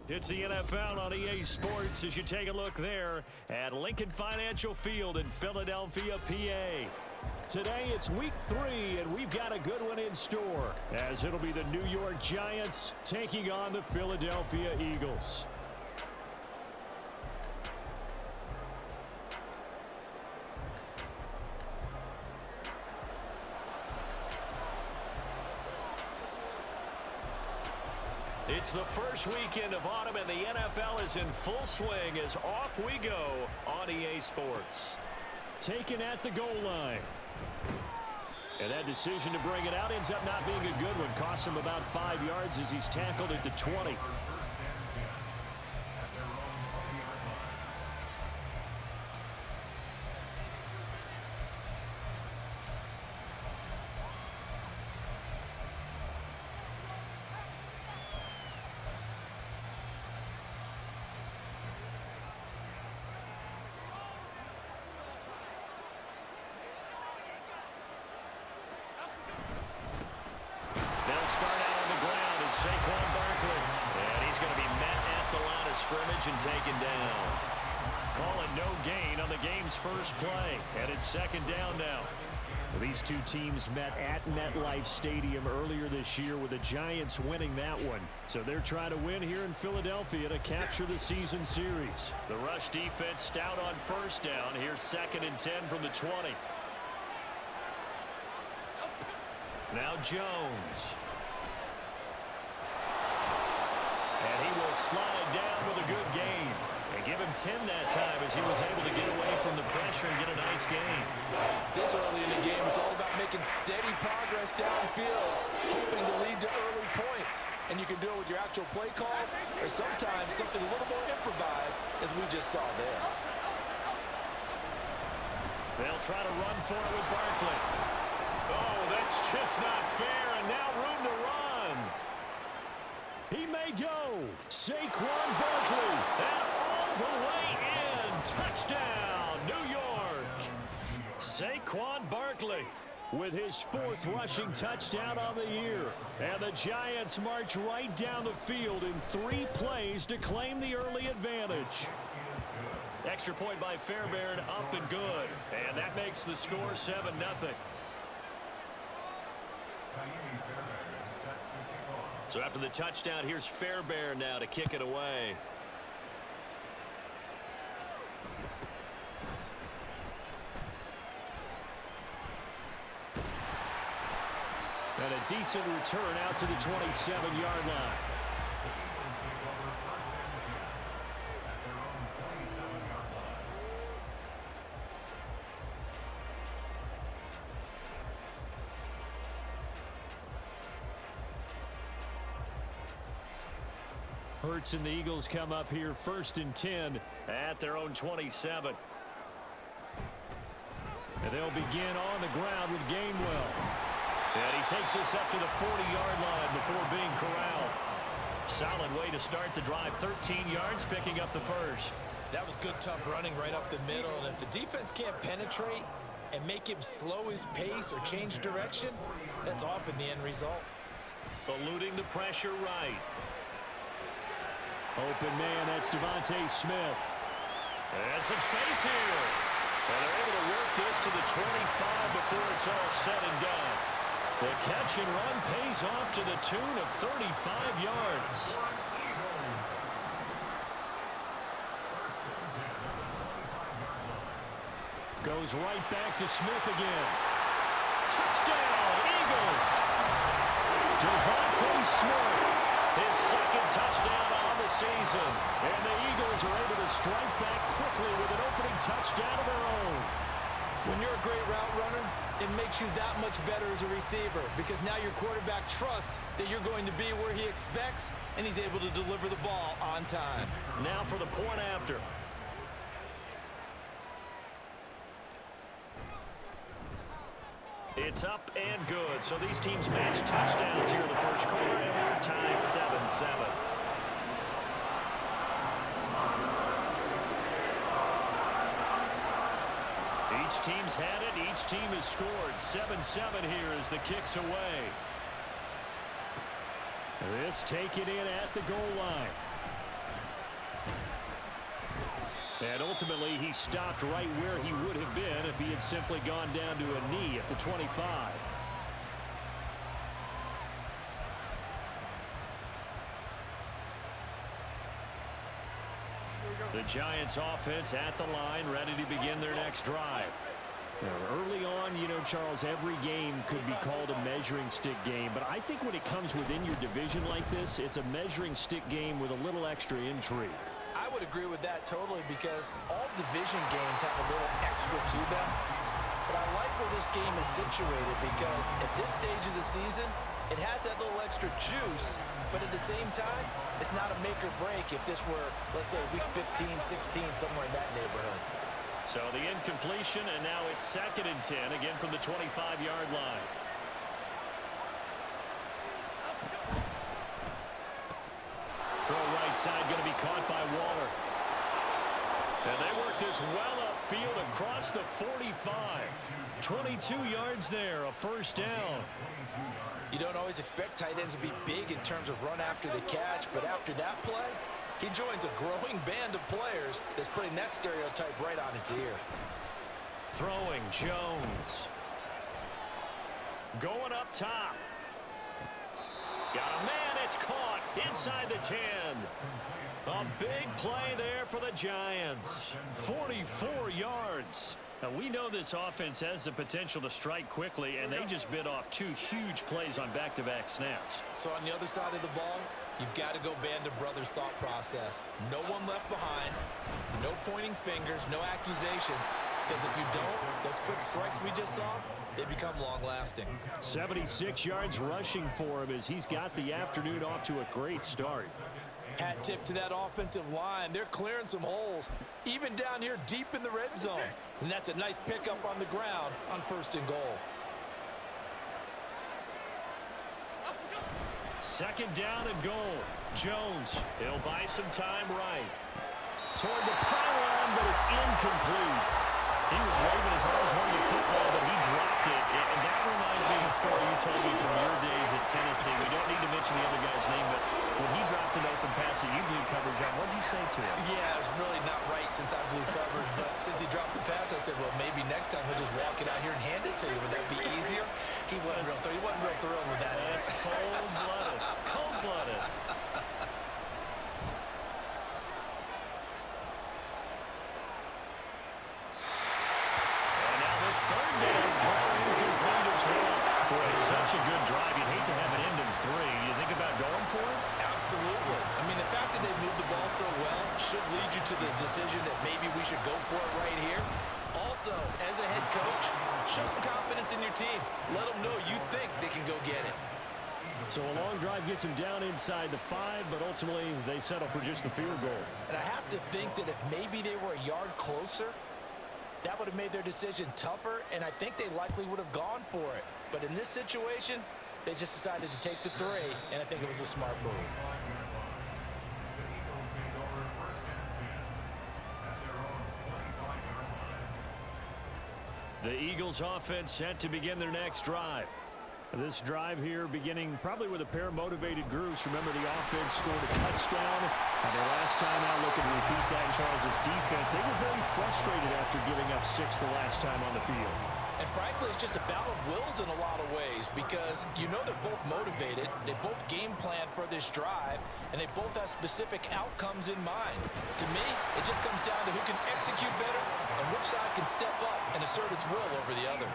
It's the NFL on EA Sports as you take a look there at Lincoln Financial Field in Philadelphia, PA. Today it's week 3, and we've got a good one in store, as it'll be the New York Giants taking on the Philadelphia Eagles. It's the first weekend of autumn, and the NFL is in full swing as off we go on EA Sports. Taken at the goal line. And that decision to bring it out ends up not being a good one. Cost him about 5 yards as he's tackled at the 20. And taken down. Call it no gain on the game's first play, and it's second down now. These two teams met at MetLife Stadium earlier this year, with the Giants winning that one. So they're trying to win here in Philadelphia to capture the season series. The rush defense stout on first down. Here's 2nd and 10 from the 20. Now Jones. And he will slide down with a good gain. And give him 10 that time as he was able to get away from the pressure and get a nice gain. This early in the game, it's all about making steady progress downfield, hoping to lead to early points. And you can do it with your actual play calls or sometimes something a little more improvised, as we just saw there. They'll try to run for it with Barkley. Oh, that's just not fair, and now room to run. He may go. Saquon Barkley. And all the way in. Touchdown, New York. Saquon Barkley with his 4th rushing touchdown on the year. And the Giants march right down the field in 3 plays to claim the early advantage. Extra point by Fairbairn, up and good. And that makes the score 7-0. So after the touchdown, here's Fairbairn now to kick it away. And a decent return out to the 27-yard line. Hurts and the Eagles come up here 1st and 10 at their own 27. And they'll begin on the ground with Gainwell. And he takes us up to the 40-yard line before being corralled. Solid way to start the drive. 13 yards, picking up the first. That was good, tough running right up the middle. And if the defense can't penetrate and make him slow his pace or change direction, that's often the end result. Eluding the pressure right. Open man, that's Devontae Smith. And some space here. And they're able to work this to the 25 before it's all said and done. The catch and run pays off to the tune of 35 yards. Goes right back to Smith again. Touchdown, Eagles! Devontae Smith, his 2nd touchdown on the season. And the Eagles are able to strike back quickly with an opening touchdown of their own. When you're a great route runner, it makes you that much better as a receiver, because now your quarterback trusts that you're going to be where he expects, and he's able to deliver the ball on time. Now for the point after. It's up and good. So these teams match touchdowns here in the first quarter, and we're tied 7-7. Each team's had it. Each team has scored. 7-7 here as the kick's away. This taken in at the goal line. And ultimately, he stopped right where he would have been if he had simply gone down to a knee at the 25. The Giants offense at the line, ready to begin their next drive. Now, early on, you know, Charles, every game could be called a measuring stick game, but I think when it comes within your division like this, it's a measuring stick game with a little extra intrigue. I would agree with that totally because all division games have a little extra to them. But I like where this game is situated because at this stage of the season, it has that little extra juice, but at the same time, it's not a make or break if this were, let's say, week 15, 16, somewhere in that neighborhood. So the incompletion, and now it's 2nd and 10, again from the 25-yard line. Throw right side, going to be caught by Waller. And they work this well upfield across the 45. 22 yards there, a first down. You don't always expect tight ends to be big in terms of run after the catch, but after that play, he joins a growing band of players that's putting that stereotype right on its ear. Throwing, Jones. Going up top. Got a man, it's caught inside the 10. A big play there for the Giants. 44 yards. Now, we know this offense has the potential to strike quickly, and they just bit off 2 huge plays on back-to-back snaps. So on the other side of the ball, you've got to go band of brothers thought process. No one left behind, no pointing fingers, no accusations, because if you don't, those quick strikes we just saw, they become long-lasting. 76 yards rushing for him as he's got the afternoon off to a great start. Hat tip to that offensive line. They're clearing some holes, even down here deep in the red zone. And that's a nice pickup on the ground on 1st and goal. 2nd down and goal. Jones, he'll buy some time right. Toward the pylon, but it's incomplete. He was waving his arms wanting the football, but he dropped it. And that reminds me of the story you told me from your days at Tennessee. We don't need to mention the other guy's name, but when he dropped an open pass that you blew coverage on, what did you say to him? Yeah, it's really not right since I blew coverage, but since he dropped the pass, I said, well, maybe next time he'll just walk it out here and hand it to you. Would that be easier? He wasn't real thrilled with that. That's cold-blooded. Cold-blooded. Such a good drive. You'd hate to have it end in 3. Do you think about going for it? Absolutely. I mean, the fact that they moved the ball so well should lead you to the decision that maybe we should go for it right here. Also, as a head coach, show some confidence in your team. Let them know you think they can go get it. So a long drive gets them down inside the 5, but ultimately they settle for just the field goal. And I have to think that if maybe they were a yard closer, that would have made their decision tougher, and I think they likely would have gone for it. But in this situation, they just decided to take the 3, and I think it was a smart move. The Eagles offense set to begin their next drive. This drive here beginning probably with a pair of motivated groups. Remember, the offense scored a touchdown. And their last time out, looking to repeat that in Charles's defense. They were very frustrated after giving up 6 the last time on the field. And frankly, it's just a battle of wills in a lot of ways because you know they're both motivated. They both game plan for this drive, and they both have specific outcomes in mind. To me, it just comes down to who can execute better and which side can step up and assert its will over the other.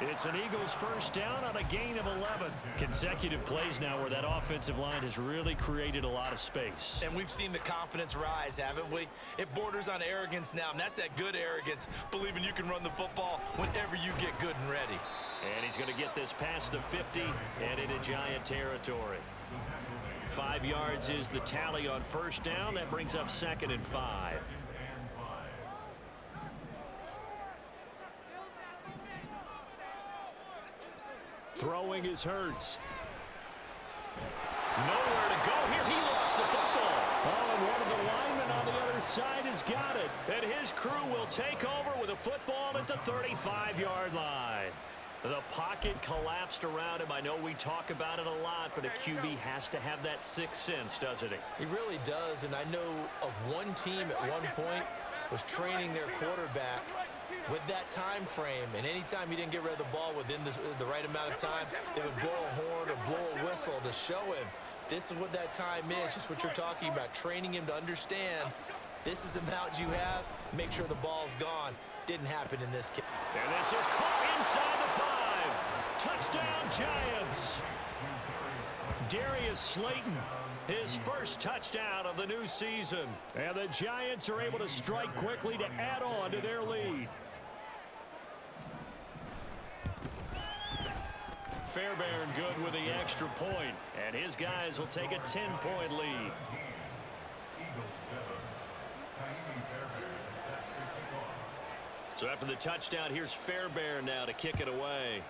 It's an Eagles first down on a gain of 11. Consecutive plays now where that offensive line has really created a lot of space. And we've seen the confidence rise, haven't we? It borders on arrogance now, and that's that good arrogance, believing you can run the football whenever you get good and ready. And he's going to get this past the 50 and into Giant territory. 5 yards is the tally on first down. That brings up 2nd and 5. Throwing is Hurts. Nowhere to go here. He lost the football. Oh, and one of the linemen on the other side has got it. And his crew will take over with a football at the 35-yard line. The pocket collapsed around him. I know we talk about it a lot, but a QB has to have that sixth sense, doesn't he? He really does, and I know of one team at one point was training their quarterback with that time frame, and anytime he didn't get rid of the ball within the right amount of time, they would blow a horn or blow a whistle to show him this is what that time is, just what you're talking about, training him to understand this is the amount you have, make sure the ball's gone. Didn't happen in this case. And this is caught inside the 5. Touchdown, Giants. Darius Slayton, his first touchdown of the new season. And the Giants are able to strike quickly to add on to their lead. Fairbairn good with the extra point, and his guys will take a 10-point lead. So after the touchdown, here's Fairbairn now to kick it away.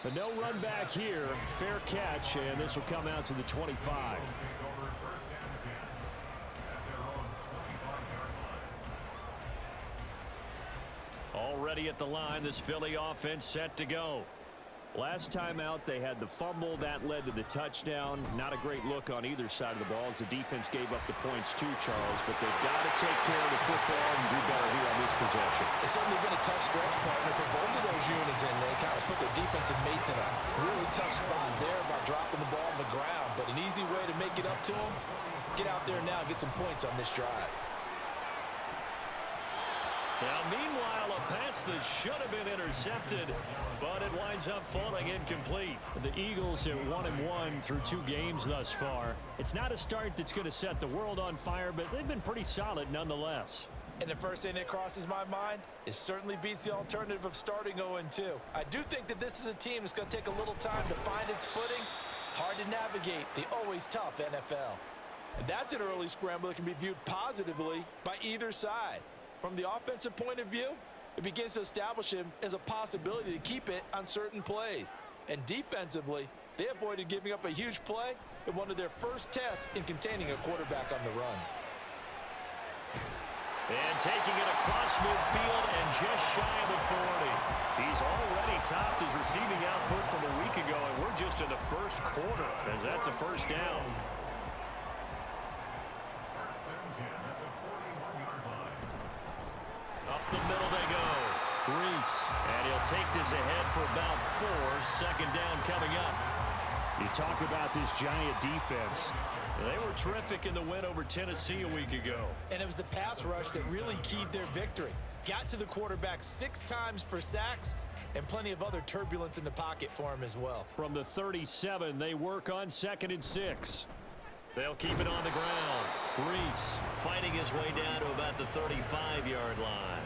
But no run back here. Fair catch, and this will come out to the 25. Already at the line, this Philly offense set to go. Last time out, they had the fumble. That led to the touchdown. Not a great look on either side of the ball as the defense gave up the points too, Charles. But they've got to take care of the football and do better here on this possession. It's certainly been a tough stretch, partner, for both of those units, and they kind of put their defensive mates in a really tough spot there by dropping the ball on the ground. But an easy way to make it up to them, get out there now and get some points on this drive. Now, meanwhile, a pass that should have been intercepted, but it winds up falling incomplete. The Eagles are 1-1 through 2 games thus far. It's not a start that's going to set the world on fire, but they've been pretty solid nonetheless. And the first thing that crosses my mind, it certainly beats the alternative of starting 0-2. I do think that this is a team that's going to take a little time to find its footing. Hard to navigate the always tough NFL. And that's an early scramble that can be viewed positively by either side. From the offensive point of view, it begins to establish him as a possibility to keep it on certain plays. And defensively, they avoided giving up a huge play in one of their first tests in containing a quarterback on the run. And taking it across midfield and just shy of the 40. He's already topped his receiving output from a week ago, and we're just in the first quarter as that's a first down. Up the middle they go. Reese. And he'll take this ahead for about 4. Second down coming up. You talk about this Giant defense. They were terrific in the win over Tennessee a week ago. And it was the pass rush that really keyed their victory. Got to the quarterback 6 times for sacks and plenty of other turbulence in the pocket for him as well. From the 37, they work on 2nd and 6. They'll keep it on the ground. Reese fighting his way down to about the 35-yard line.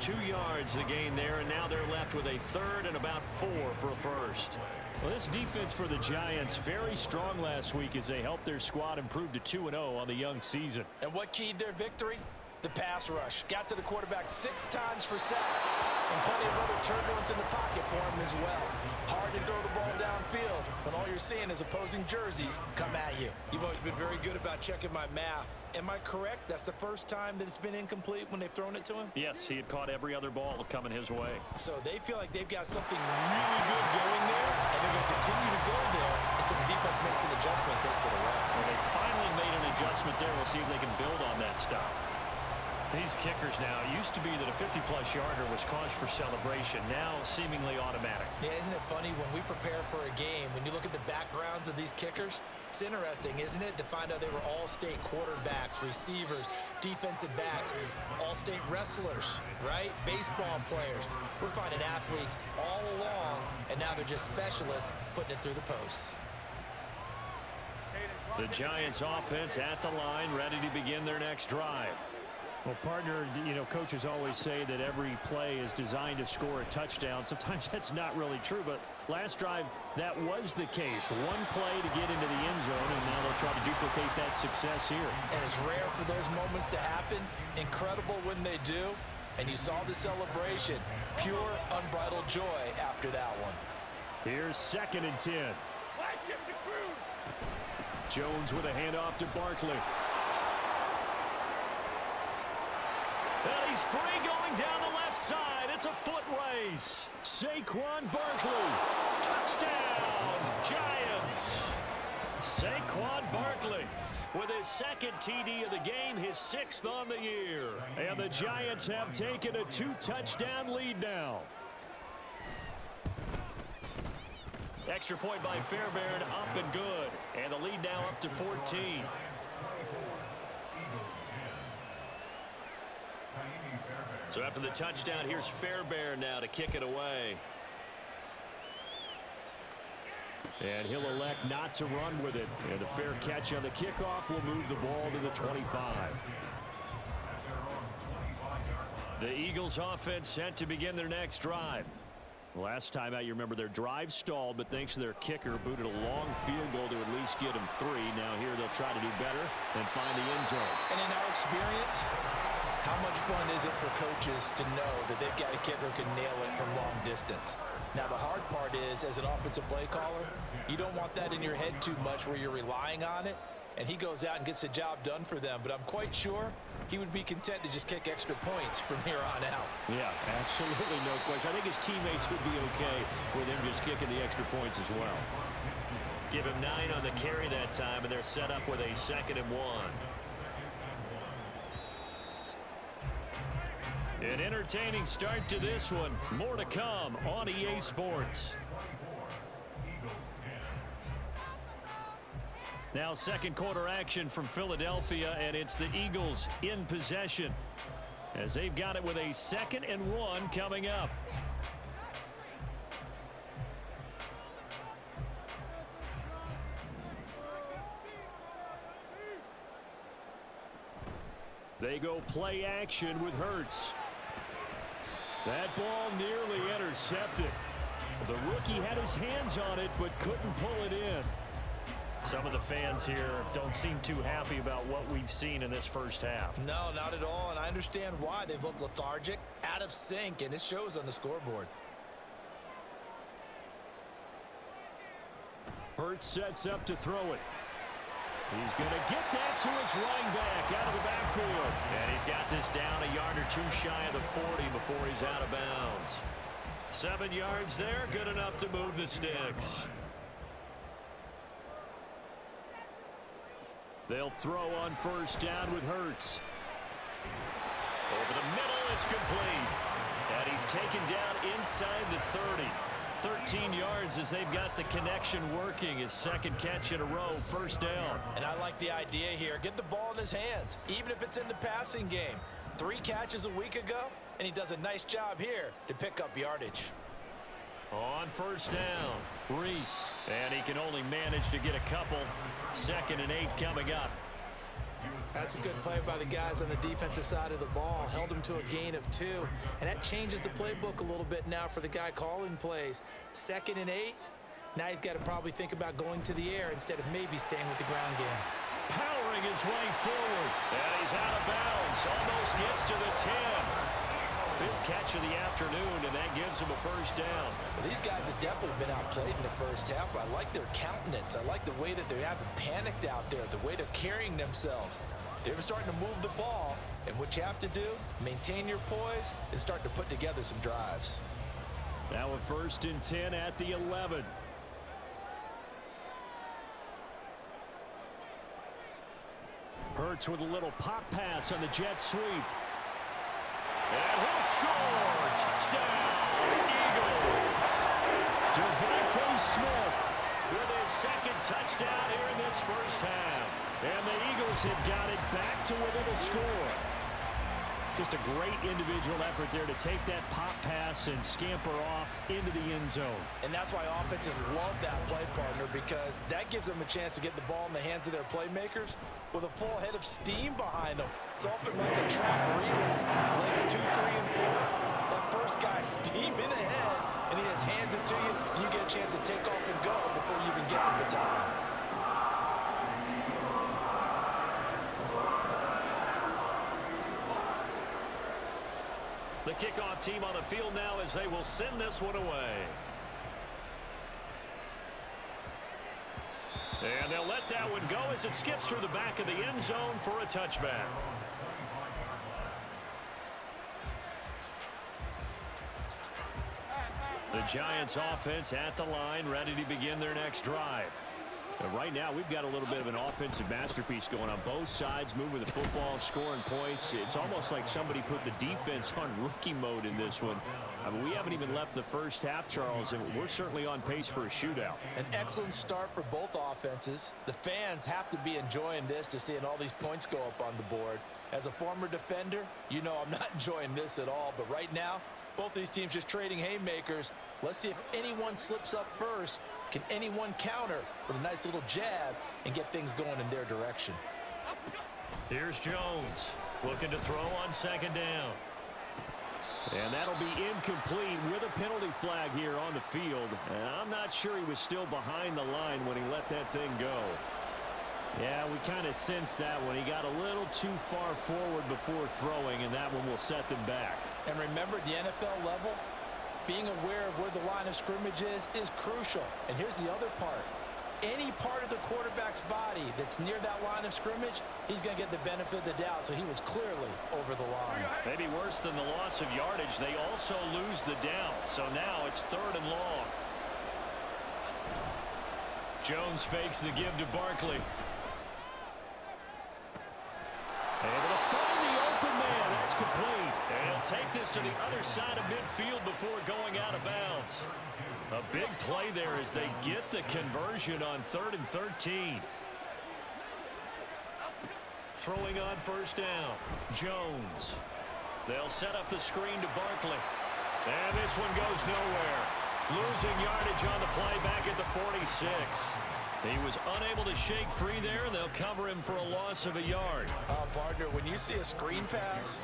2 yards the gain there, and now they're left with a 3rd and about 4 for a first. Well, this defense for the Giants, very strong last week as they helped their squad improve to 2-0 on the young season. And what keyed their victory? The pass rush. Got to the quarterback 6 times for sacks and plenty of other turbulence in the pocket for him as well. Hard to throw the ball downfield when all you're seeing is opposing jerseys come at you. You've always been very good about checking my math. Am I correct? That's the first time that it's been incomplete when they've thrown it to him? Yes, he had caught every other ball coming his way. So they feel like they've got something really good going there, and they're going to continue to go there until the defense makes an adjustment and takes it away. Well, they finally made an adjustment there. We'll see if they can build on that stop. These kickers now, it used to be that a 50-plus yarder was cause for celebration. Now seemingly automatic. Yeah, isn't it funny when we prepare for a game, when you look at the backgrounds of these kickers, it's interesting, isn't it, to find out they were all-state quarterbacks, receivers, defensive backs, all-state wrestlers, right? Baseball players. We're finding athletes all along, and now they're just specialists putting it through the posts. The Giants offense at the line, ready to begin their next drive. Well, partner, you know, coaches always say that every play is designed to score a touchdown. Sometimes that's not really true, but last drive, that was the case. One play to get into the end zone, and now they'll try to duplicate that success here. And it's rare for those moments to happen. Incredible when they do. And you saw the celebration. Pure, unbridled joy after that one. Here's 2nd and 10. Jones with a handoff to Barkley. And he's free going down the left side. It's a foot race. Saquon Barkley. Touchdown, Giants. Saquon Barkley. with his second TD of the game, his 6th on the year. And the Giants have taken a 2-touchdown lead now. Extra point by Fairbairn, up and good. And the lead now up to 14. So after the touchdown, here's Fairbairn now to kick it away. And he'll elect not to run with it. And a fair catch on the kickoff will move the ball to the 25. The Eagles offense set to begin their next drive. Last time out, you remember their drive stalled, but thanks to their kicker, booted a long field goal to at least get them 3. Now here they'll try to do better and find the end zone. And in our experience, how much fun is it for coaches to know that they've got a kicker who can nail it from long distance? Now, the hard part is, as an offensive play caller, you don't want that in your head too much where you're relying on it, and he goes out and gets the job done for them. But I'm quite sure he would be content to just kick extra points from here on out. Yeah, absolutely no question. I think his teammates would be okay with him just kicking the extra points as well. Give him 9 on the carry that time, and they're set up with a 2nd and 1. An entertaining start to this one. More to come on EA Sports. Now second quarter action from Philadelphia, and it's the Eagles in possession as they've got it with a 2nd and 1 coming up. They go play action with Hurts. That ball nearly intercepted. The rookie had his hands on it but couldn't pull it in. Some of the fans here don't seem too happy about what we've seen in this first half. No, not at all, and I understand why. They've looked lethargic, out of sync, and it shows on the scoreboard. Hurts sets up to throw it. He's going to get that to his running back out of the backfield. And he's got this down a yard or 2 shy of the 40 before he's out of bounds. 7 yards there, good enough to move the sticks. They'll throw on first down with Hurts. Over the middle, it's complete. And he's taken down inside the 30. 13 yards as they've got the connection working. His 2nd catch in a row, first down. And I like the idea here. Get the ball in his hands, even if it's in the passing game. 3 catches a week ago, and he does a nice job here to pick up yardage. On first down, Reese. And he can only manage to get a couple. 2nd and 8 coming up. That's a good play by the guys on the defensive side of the ball. Held him to a gain of 2. And that changes the playbook a little bit now for the guy calling plays. 2nd and 8. Now he's got to probably think about going to the air instead of maybe staying with the ground game. Powering his way forward. And he's out of bounds. Almost gets to the 10. 5th catch of the afternoon, and that gives him a first down. Well, these guys have definitely been outplayed in the first half, but I like their countenance. I like the way that they haven't panicked out there, the way they're carrying themselves. They're starting to move the ball, and what you have to do, maintain your poise and start to put together some drives. Now a 1st and 10 at the 11. Hurts with a little pop pass on the jet sweep. And he'll score! Touchdown, Eagles! Devontae Smith with his 2nd touchdown here in this first half. And the Eagles have got it back to within a score. Just a great individual effort there to take that pop pass and scamper off into the end zone. And that's why offenses love that play partner, because that gives them a chance to get the ball in the hands of their playmakers with a full head of steam behind them. It's often like a track relay. Legs 2, 3, and 4. That first guy steaming ahead, and he has hands it to you, and you get a chance to take off and go before you even get the baton. The kickoff team on the field now as they will send this one away. And they'll let that one go as it skips through the back of the end zone for a touchback. The Giants offense at the line, ready to begin their next drive. And right now, we've got a little bit of an offensive masterpiece going on both sides, moving the football, scoring points. It's almost like somebody put the defense on rookie mode in this one. I mean, we haven't even left the first half, Charles, and we're certainly on pace for a shootout. An excellent start for both offenses. The fans have to be enjoying this to seeing all these points go up on the board. As a former defender, you know I'm not enjoying this at all. But right now, both these teams just trading haymakers. Let's see if anyone slips up first. Can anyone counter with a nice little jab and get things going in their direction? Here's Jones looking to throw on second down. And that'll be incomplete with a penalty flag here on the field. And I'm not sure he was still behind the line when he let that thing go. Yeah, we kind of sensed that when he got a little too far forward before throwing, and that one will set them back. And remember, the NFL level, being aware of where the line of scrimmage is crucial. And here's the other part. Any part of the quarterback's body that's near that line of scrimmage, he's going to get the benefit of the doubt. So he was clearly over the line. Maybe worse than the loss of yardage, they also lose the down. So now it's 3rd and long. Jones fakes the give to Barkley. Able to find the open man. That's complete. And he'll take this to the other side of midfield before going out of bounds. A big play there as they get the conversion on 3rd and 13. Throwing on first down. Jones. They'll set up the screen to Barkley. And this one goes nowhere. Losing yardage on the play back at the 46. He was unable to shake free there, and they'll cover him for a loss of a yard. Partner, when you see a screen pass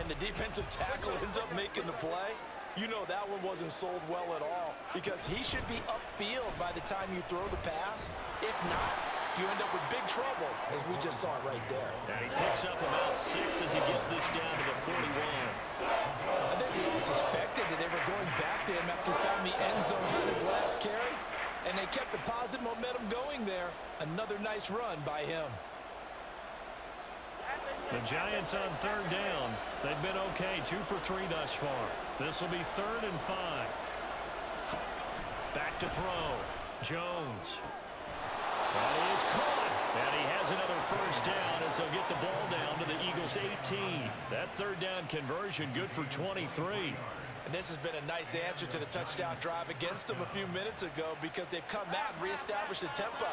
and the defensive tackle ends up making the play, you know that one wasn't sold well at all, because he should be upfield by the time you throw the pass. If not, you end up with big trouble, as we just saw it right there. And he picks up about 6 as he gets this down to the 41. I think we all suspected that they were going back to him after he found the end zone on his last carry, and they kept the positive momentum going there. Another nice run by him. The Giants on 3rd down. They've been okay, 2 for 3 thus far. This will be 3rd and 5. Back to throw. Jones. That is caught. And he has another first down as they'll get the ball down to the Eagles' 18. That 3rd down conversion good for 23. And this has been a nice answer to the touchdown drive against them a few minutes ago, because they've come out and reestablished the tempo.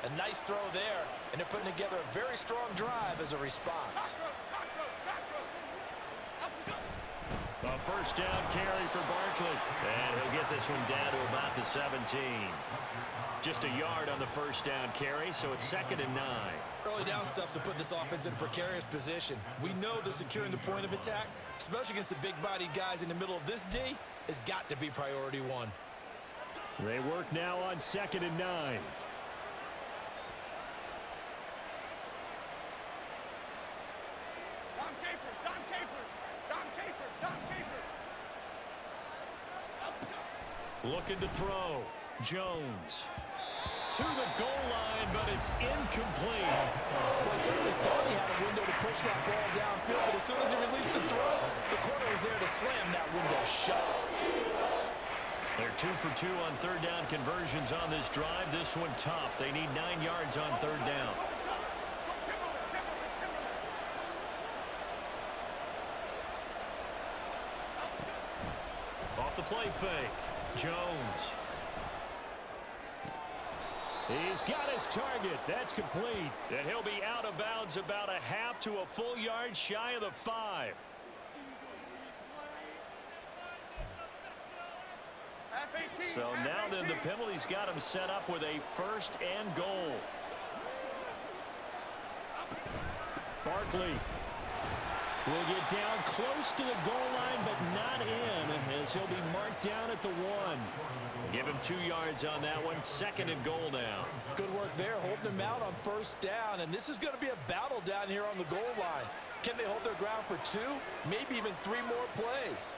A nice throw there, and they're putting together a very strong drive as a response. A first down carry for Barkley. And he'll get this one down to about the 17. Just a yard on the first down carry, so it's 2nd and 9. Early down stuff to put this offense in a precarious position. We know that securing the point of attack, especially against the big-bodied guys in the middle of this D, has got to be priority 1. They work now on 2nd and 9. Looking to throw. Jones. To the goal line, but it's incomplete. Well, I certainly thought he had a window to push that ball downfield, but as soon as he released the throw, the corner was there to slam that window shut. They're 2 for 2 on 3rd down conversions on this drive. This one tough. They need 9 yards on 3rd down. Off the play fake. Jones. He's got his target. That's complete. And he'll be out of bounds about a half to a full yard shy of the 5. So now then, the penalty's got him set up with a 1st and goal. Barkley will get down close to the goal line, but not in, as he'll be marked down at the 1. Give him 2 yards on that one. 2nd and goal now. Good work there, holding him out on first down, and this is going to be a battle down here on the goal line. Can they hold their ground for 2, maybe even 3 more plays?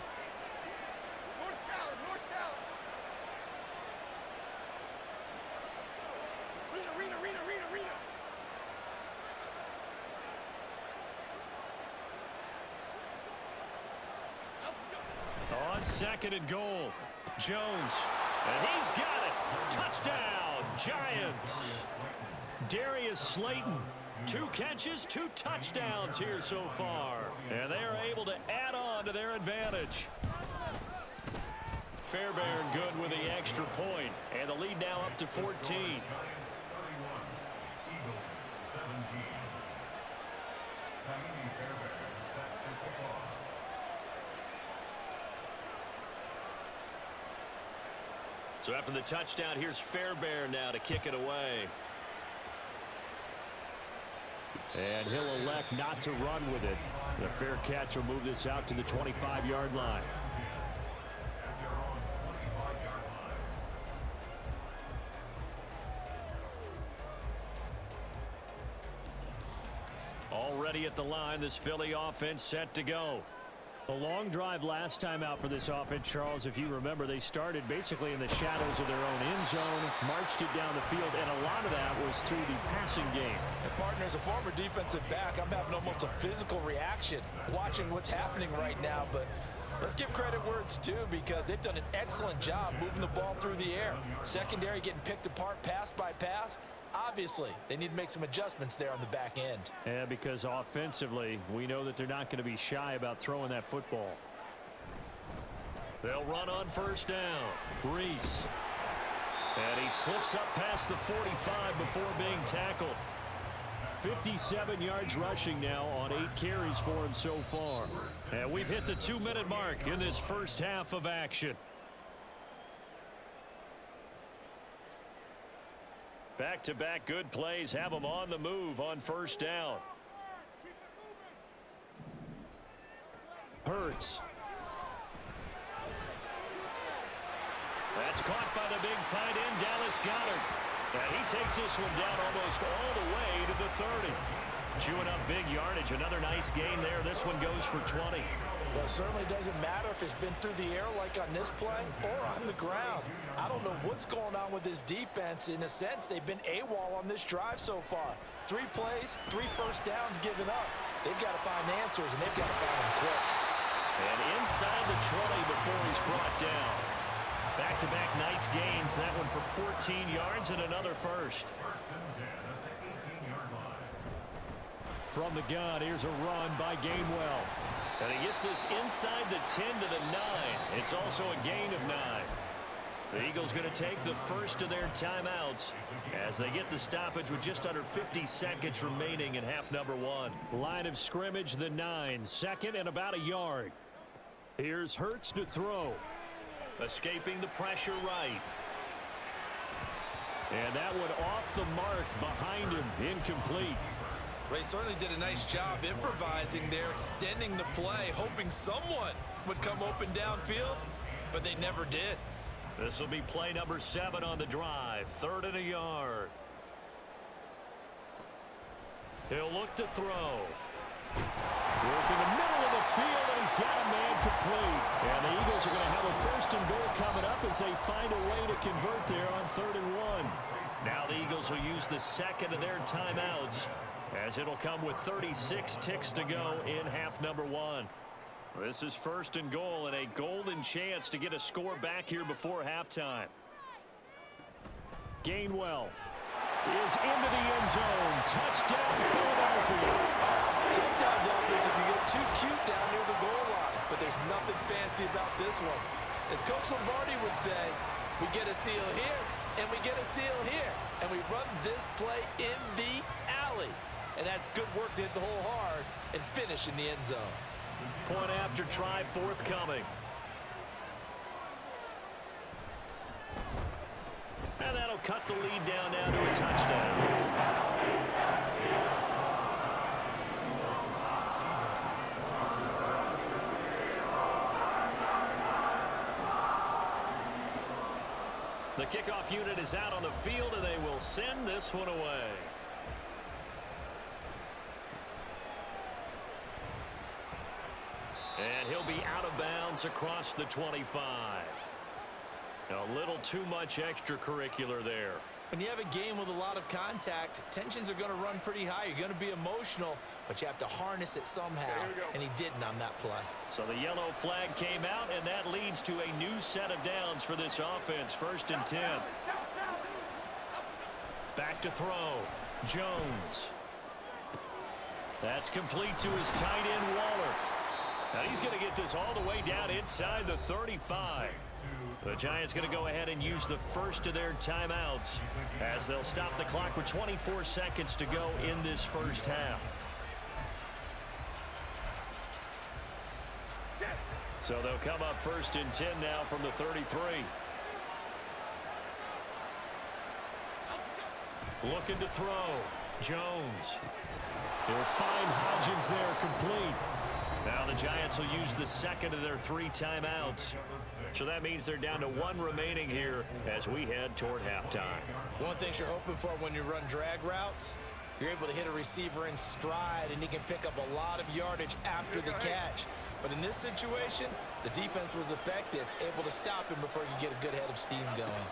On 2nd and goal, Jones. And he's got it. Touchdown, Giants. Darius Slayton, 2 catches, 2 touchdowns here so far. And they are able to add on to their advantage. Fairbairn good with the extra point. And the lead now up to 14. So after the touchdown, here's Fairbairn now to kick it away. And he'll elect not to run with it. The fair catch will move this out to the 25-yard line. Already at the line, this Philly offense set to go. A long drive last time out for this offense, Charles. If you remember, they started basically in the shadows of their own end zone, marched it down the field, and a lot of that was through the passing game. And partner, as a former defensive back, I'm having almost a physical reaction watching what's happening right now. But let's give credit where it's due, because they've done an excellent job moving the ball through the air. Secondary getting picked apart pass by pass. Obviously, they need to make some adjustments there on the back end. Yeah, because offensively, we know that they're not going to be shy about throwing that football. They'll run on first down. Reese. And he slips up past the 45 before being tackled. 57 yards rushing now on 8 carries for him so far. And we've hit the 2-minute mark in this first half of action. Back-to-back good plays have them on the move on first down. Hurts. That's caught by the big tight end, Dallas Goedert. And he takes this one down almost all the way to the 30. Chewing up big yardage. Another nice gain there. This one goes for 20. Well, it certainly doesn't matter if it's been through the air like on this play or on the ground. I don't know what's going on with this defense. In a sense, they've been AWOL on this drive so far. 3 plays, 3 first downs given up. They've got to find answers, and they've got to find them quick. And inside the 20 before he's brought down. Back-to-back nice gains. That one for 14 yards and another first. From the gun, here's a run by Gainwell. And he gets this inside the 10 to the 9. It's also a gain of 9. The Eagles going to take the first of their timeouts as they get the stoppage with just under 50 seconds remaining in half number 1. Line of scrimmage, the 9. Second and about a yard. Here's Hurts to throw. Escaping the pressure right. And that one off the mark behind him. Incomplete. They certainly did a nice job improvising there, extending the play, hoping someone would come open downfield, but they never did. This will be play number 7 on the drive. 3rd and a yard. He'll look to throw. Work in the middle of the field, and he's got a man complete. And the Eagles are going to have a 1st and goal coming up as they find a way to convert there on 3rd and 1. Now the Eagles will use the second of their timeouts, as it'll come with 36 ticks to go in half number 1. This is 1st and goal and a golden chance to get a score back here before halftime. Gainwell is into the end zone. Touchdown, Philadelphia. Sometimes offense can get too cute down near the goal line, but there's nothing fancy about this one. As Coach Lombardi would say, we get a seal here, and we get a seal here, and we run this play in the alley. And that's good work to hit the hole hard and finish in the end zone. Point after try forthcoming. And that'll cut the lead down now to a touchdown. The kickoff unit is out on the field, and they will send this one away. And he'll be out of bounds across the 25. A little too much extracurricular there. When you have a game with a lot of contact, tensions are going to run pretty high. You're going to be emotional, but you have to harness it somehow, and he didn't on that play. So the yellow flag came out, and that leads to a new set of downs for this offense. 1st and 10. Back to throw. Jones. That's complete to his tight end, Waller. Now he's going to get this all the way down inside the 35. The Giants going to go ahead and use the first of their timeouts as they'll stop the clock with 24 seconds to go in this first half. So they'll come up 1st and 10 now from the 33. Looking to throw. Jones. He'll find Hodgins there complete. Now the Giants will use the second of their 3 timeouts. So that means they're down to 1 remaining here as we head toward halftime. One thing you're hoping for when you run drag routes, you're able to hit a receiver in stride and he can pick up a lot of yardage after the catch. But in this situation, the defense was effective, able to stop him before you get a good head of steam going.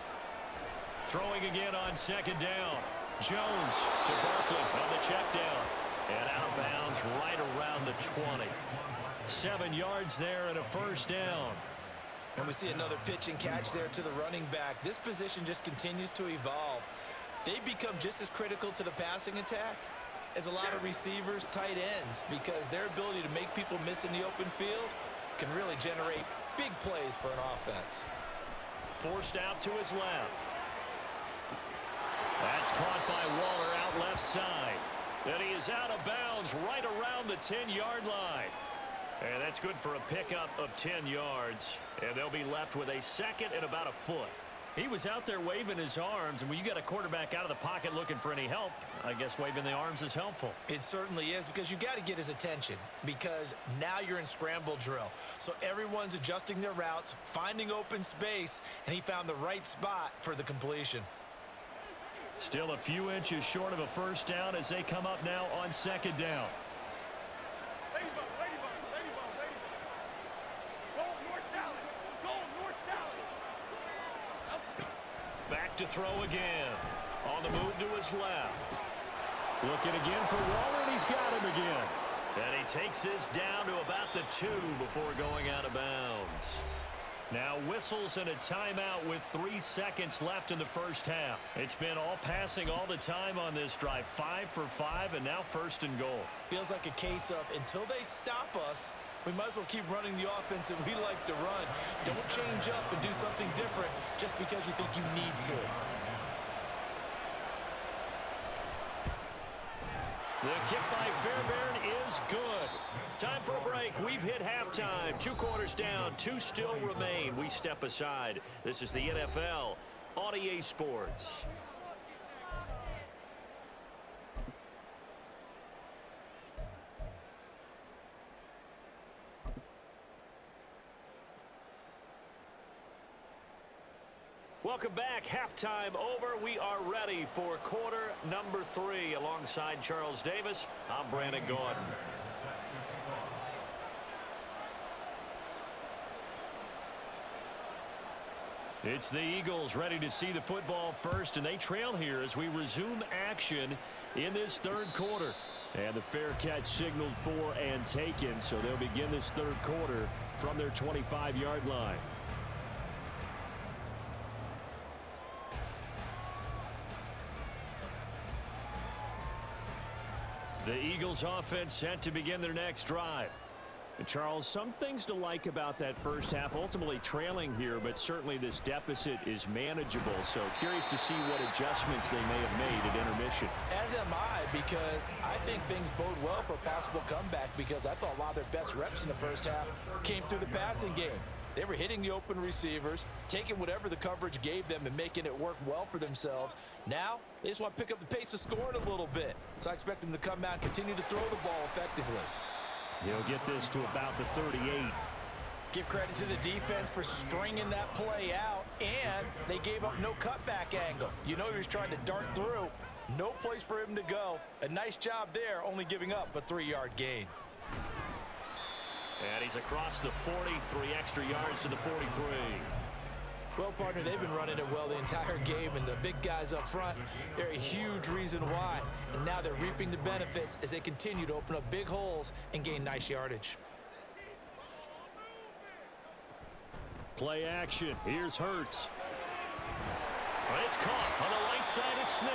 Throwing again on 2nd down. Jones to Barkley on the check down. And out of bounds right around the 20. 7 yards there and a 1st down. And we see another pitch and catch there to the running back. This position just continues to evolve. They become just as critical to the passing attack as a lot of receivers, tight ends, because their ability to make people miss in the open field can really generate big plays for an offense. Forced out to his left. That's caught by Waller out left side. And he is out of bounds right around the 10-yard line. And that's good for a pickup of 10 yards. And they'll be left with a 2nd and about a foot. He was out there waving his arms, and when you got a quarterback out of the pocket looking for any help, I guess waving the arms is helpful. It certainly is, because you got to get his attention, because now you're in scramble drill. So everyone's adjusting their routes, finding open space, and he found the right spot for the completion. Still a few inches short of a 1st down as they come up now on 2nd down. Back to throw again. On the move to his left. Looking again for Waller, and he's got him again. And he takes this down to about the 2 before going out of bounds. Now whistles and a timeout with 3 seconds left in the first half. It's been all passing all the time on this drive. 5 for 5, and now 1st and goal. Feels like a case of until they stop us, we might as well keep running the offense that we like to run. Don't change up and do something different just because you think you need to. The kick by Fairbairn is good. Time for a break. We've hit halftime. 2 quarters down. 2 still remain. We step aside. This is the NFL on EA Sports. Welcome back. Halftime over. We are ready for quarter number 3. Alongside Charles Davis, I'm Brandon Gordon. It's the Eagles ready to see the football first, and they trail here as we resume action in this 3rd quarter. And the fair catch signaled for and taken, so they'll begin this 3rd quarter from their 25-yard line. The Eagles offense set to begin their next drive. And Charles, some things to like about that first half. Ultimately trailing here, but certainly this deficit is manageable. So curious to see what adjustments they may have made at intermission. As am I, because I think things bode well for a possible comeback, because I thought a lot of their best reps in the first half came through the passing game. They were hitting the open receivers, taking whatever the coverage gave them and making it work well for themselves. Now, they just want to pick up the pace of scoring a little bit. So I expect them to come out and continue to throw the ball effectively. He'll get this to about the 38. Give credit to the defense for stringing that play out, and they gave up no cutback angle. You know he was trying to dart through. No place for him to go. A nice job there, only giving up a 3-yard gain. And he's across the 40, 3 extra yards to the 43. Well, partner, they've been running it well the entire game, and the big guys up front, they're a huge reason why. And now they're reaping the benefits as they continue to open up big holes and gain nice yardage. Play action. Here's Hurts. It's caught on the right side. It's Smith.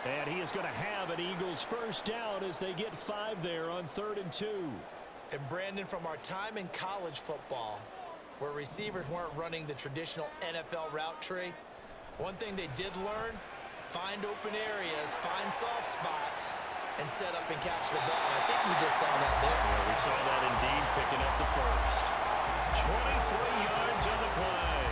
And he is going to have an Eagles first down as they get 5 there on 3rd and 2. And Brandon, from our time in college football, where receivers weren't running the traditional NFL route tree, one thing they did learn, find open areas, find soft spots, and set up and catch the ball. I think we just saw that there. Yeah, we saw that indeed, picking up the first. 23 yards on the play.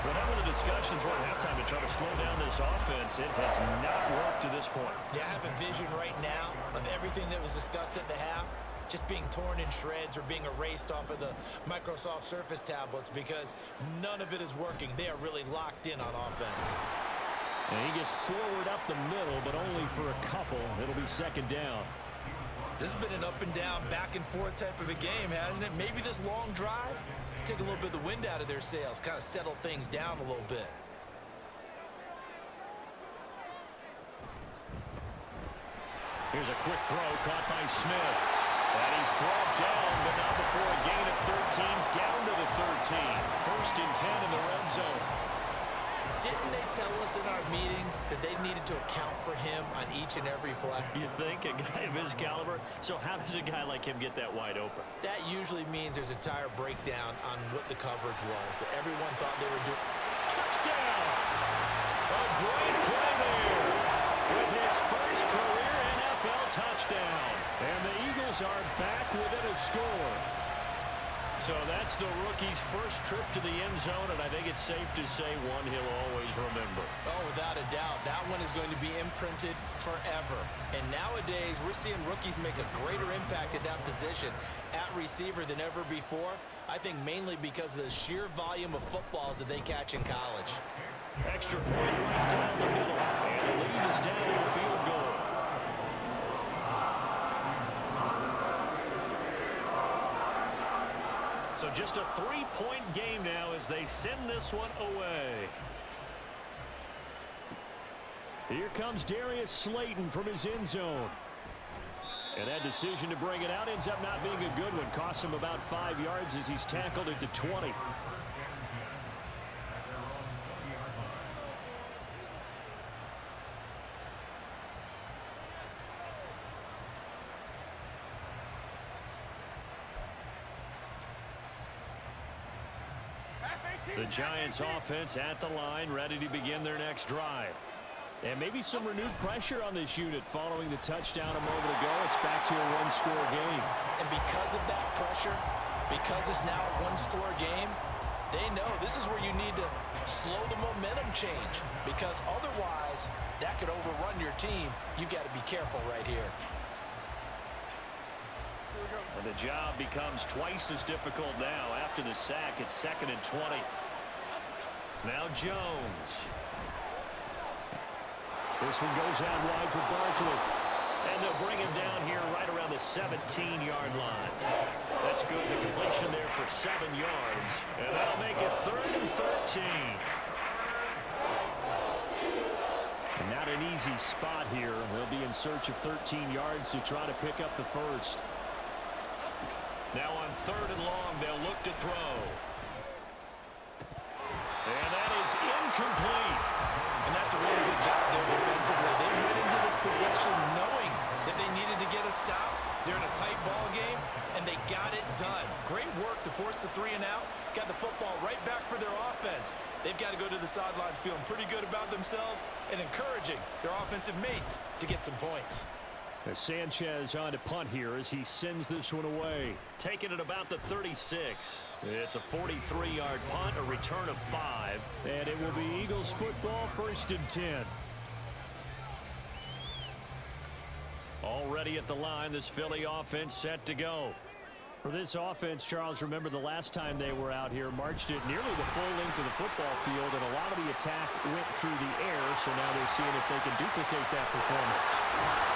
Whatever the discussions were at halftime to try to slow down this offense, it has not worked to this point. Yeah, I have a vision right now of everything that was discussed at the half just being torn in shreds or being erased off of the Microsoft Surface tablets because none of it is working. They are really locked in on offense. And he gets forward up the middle, but only for a couple. It'll be 2nd down. This has been an up and down, back and forth type of a game, hasn't it? Maybe this long drive, take a little bit of the wind out of their sails, kind of settle things down a little bit. Here's a quick throw caught by Smith. And he's brought down, but not before a gain of 13, down to the 13. 1st and 10 in the red zone. Didn't they tell us in our meetings that they needed to account for him on each and every play? You think? A guy of his caliber? So how does a guy like him get that wide open? That usually means there's a tire breakdown on what the coverage was, that everyone thought they were doing. Touchdown! A great play there with his first career NFL touchdown. And the Eagles are back within a score. So that's the rookie's first trip to the end zone, and I think it's safe to say one he'll always remember. Oh, without a doubt. That one is going to be imprinted forever. And nowadays, we're seeing rookies make a greater impact at that position at receiver than ever before. I think mainly because of the sheer volume of footballs that they catch in college. Extra point right down the middle, and the lead is down to a field goal. So just a 3-point game now as they send this one away. Here comes Darius Slayton from his end zone. And that decision to bring it out ends up not being a good one. Costs him about 5 yards as he's tackled at the 20. The Giants offense at the line, ready to begin their next drive. And maybe some renewed pressure on this unit following the touchdown a moment ago. It's back to a one-score game. And because of that pressure, because it's now a one-score game, they know this is where you need to slow the momentum change, because otherwise that could overrun your team. You've got to be careful right here. And the job becomes twice as difficult now. After the sack, it's 2nd and 20. Now Jones. This one goes out wide for Barkley. And they'll bring him down here right around the 17-yard line. That's good. The completion there for 7 yards. And that'll make it 3rd and 13. And not an easy spot here. They'll be in search of 13 yards to try to pick up the first. Now on 3rd and long, they'll look to throw. And that is incomplete. And that's a really good job there defensively. They went into this possession knowing that they needed to get a stop. They're in a tight ball game, and they got it done. Great work to force the 3 and out. Got the football right back for their offense. They've got to go to the sidelines feeling pretty good about themselves and encouraging their offensive mates to get some points. As Sanchez on to punt here as he sends this one away. Taking it about the 36. It's a 43-yard punt, a return of 5. And it will be Eagles football, 1st and 10. Already at the line, this Philly offense set to go. For this offense, Charles, remember the last time they were out here, marched it nearly the full length of the football field, and a lot of the attack went through the air, so now they're seeing if they can duplicate that performance.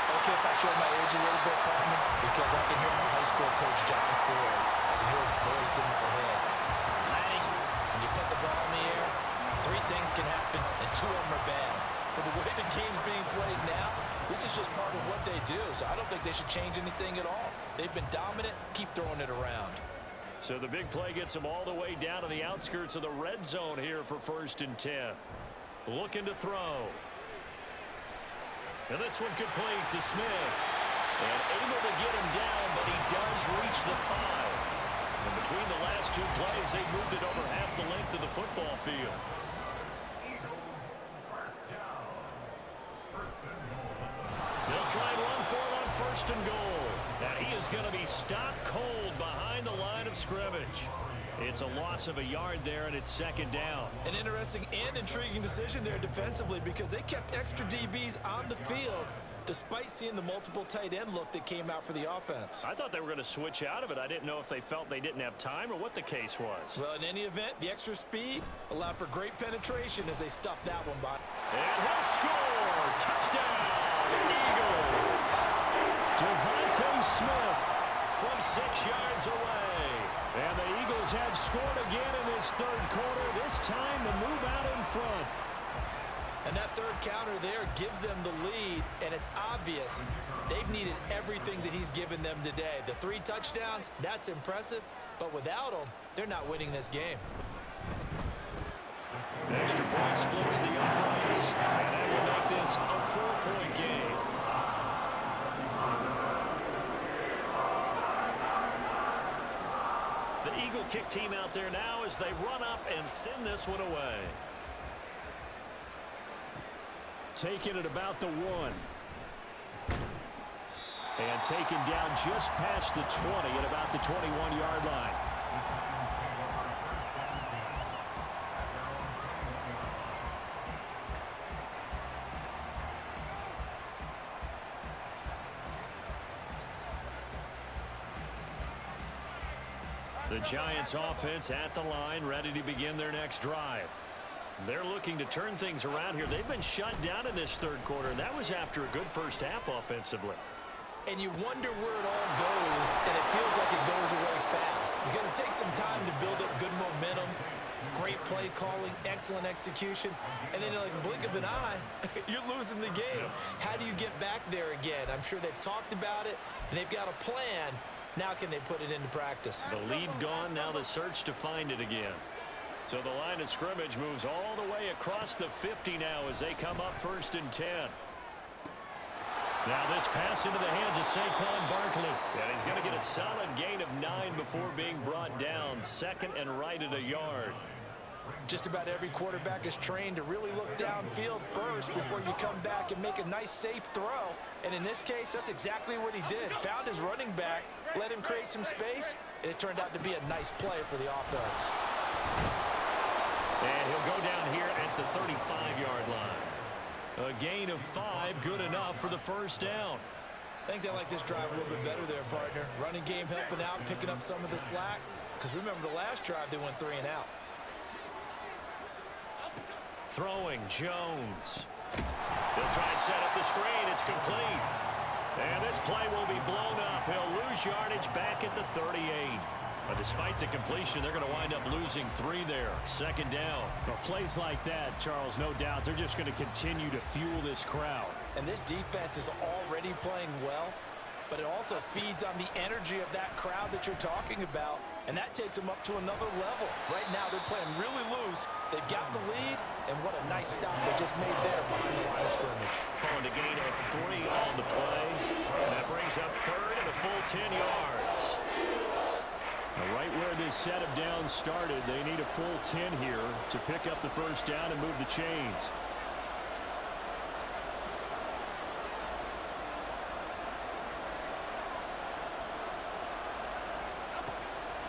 Okay, if I show my age a little bit, partner, because I can hear my high school coach, John Ford. I can hear his voice in my head. Laddie, when you put the two of them are bad. But the way the game's being played now, this is just part of what they do. So I don't think they should change anything at all. They've been dominant. Keep throwing it around. So the big play gets them all the way down to the outskirts of the red zone here for 1st and 10. Looking to throw. And this one complete to Smith. And able to get him down, but he does reach the 5. And between the last two plays, they moved it over half the length of the football field. They'll try and run for it on 1st and goal. Now he is going to be stopped cold behind the line of scrimmage. It's a loss of a yard there, and it's 2nd down. An interesting and intriguing decision there defensively because they kept extra DBs on the field despite seeing the multiple tight end look that came out for the offense. I thought they were going to switch out of it. I didn't know if they felt they didn't have time or what the case was. Well, in any event, the extra speed allowed for great penetration as they stuffed that one by. And he'll score! Touchdown, Eagles! Devontae Smith from 6 yards away. And the Eagles have scored again in this 3rd quarter, this time to move out in front. And that 3rd counter there gives them the lead, and it's obvious they've needed everything that he's given them today. The 3 touchdowns, that's impressive, but without him, they're not winning this game. Extra point splits the uprights, and that will make this a 4-point game. The Eagle kick team out there now as they run up and send this one away. Taking it about the 1. And taken down just past the 20 at about the 21-yard line. The Giants offense at the line, ready to begin their next drive. They're looking to turn things around here. They've been shut down in this 3rd quarter, and that was after a good first half offensively. And you wonder where it all goes, and it feels like it goes away fast because it takes some time to build up good momentum, great play calling, excellent execution, and then like a blink of an eye, you're losing the game. How do you get back there again? I'm sure they've talked about it, and they've got a plan. Now can they put it into practice? The lead gone, now the search to find it again. So the line of scrimmage moves all the way across the 50 now as they come up 1st and 10. Now this pass into the hands of Saquon Barkley. And he's going to get a solid gain of 9 before being brought down. 2nd and right at a yard. Just about every quarterback is trained to really look downfield first before you come back and make a nice, safe throw. And in this case, that's exactly what he did. Found his running back, let him create some space, and it turned out to be a nice play for the offense. And he'll go down here at the 35-yard line. A gain of 5, good enough for the 1st down. I think they like this drive a little bit better there, partner. Running game helping out, picking up some of the slack. Because remember the last drive, they went 3 and out. Throwing, Jones. They'll try and set up the screen. It's complete. And this play will be blown up. He'll lose yardage back at the 38. But despite the completion, they're going to wind up losing 3 there. 2nd down. Well, plays like that, Charles, no doubt, they're just going to continue to fuel this crowd. And this defense is already playing well, but it also feeds on the energy of that crowd that you're talking about, and that takes them up to another level. Right now, they're playing really loose. They've got the lead, and what a nice stop they just made there behind the line of scrimmage. Calling a gain of 3 on the play, and that brings up 3rd and a full 10 yards. Right where this set of downs started, they need a full 10 here to pick up the 1st down and move the chains.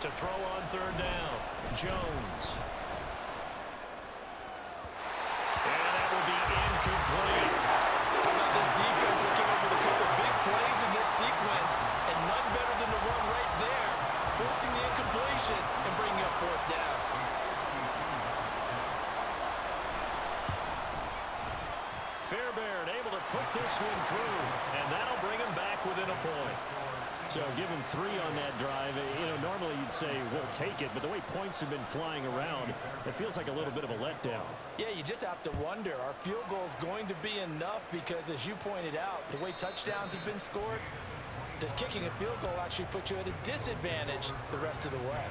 To throw on 3rd down, Jones. And that will be incomplete. How about this defense that came up with a couple big plays in this sequence, and none better than the one right there, forcing the incompletion and bringing up 4th down. Fairbairn able to put this one through, and that'll bring him back within a point. So give him 3 on that drive. You know, normally you'd say, we'll take it, but the way points have been flying around, it feels like a little bit of a letdown. Yeah, you just have to wonder, are field goals going to be enough? Because as you pointed out, the way touchdowns have been scored, does kicking a field goal actually put you at a disadvantage the rest of the way?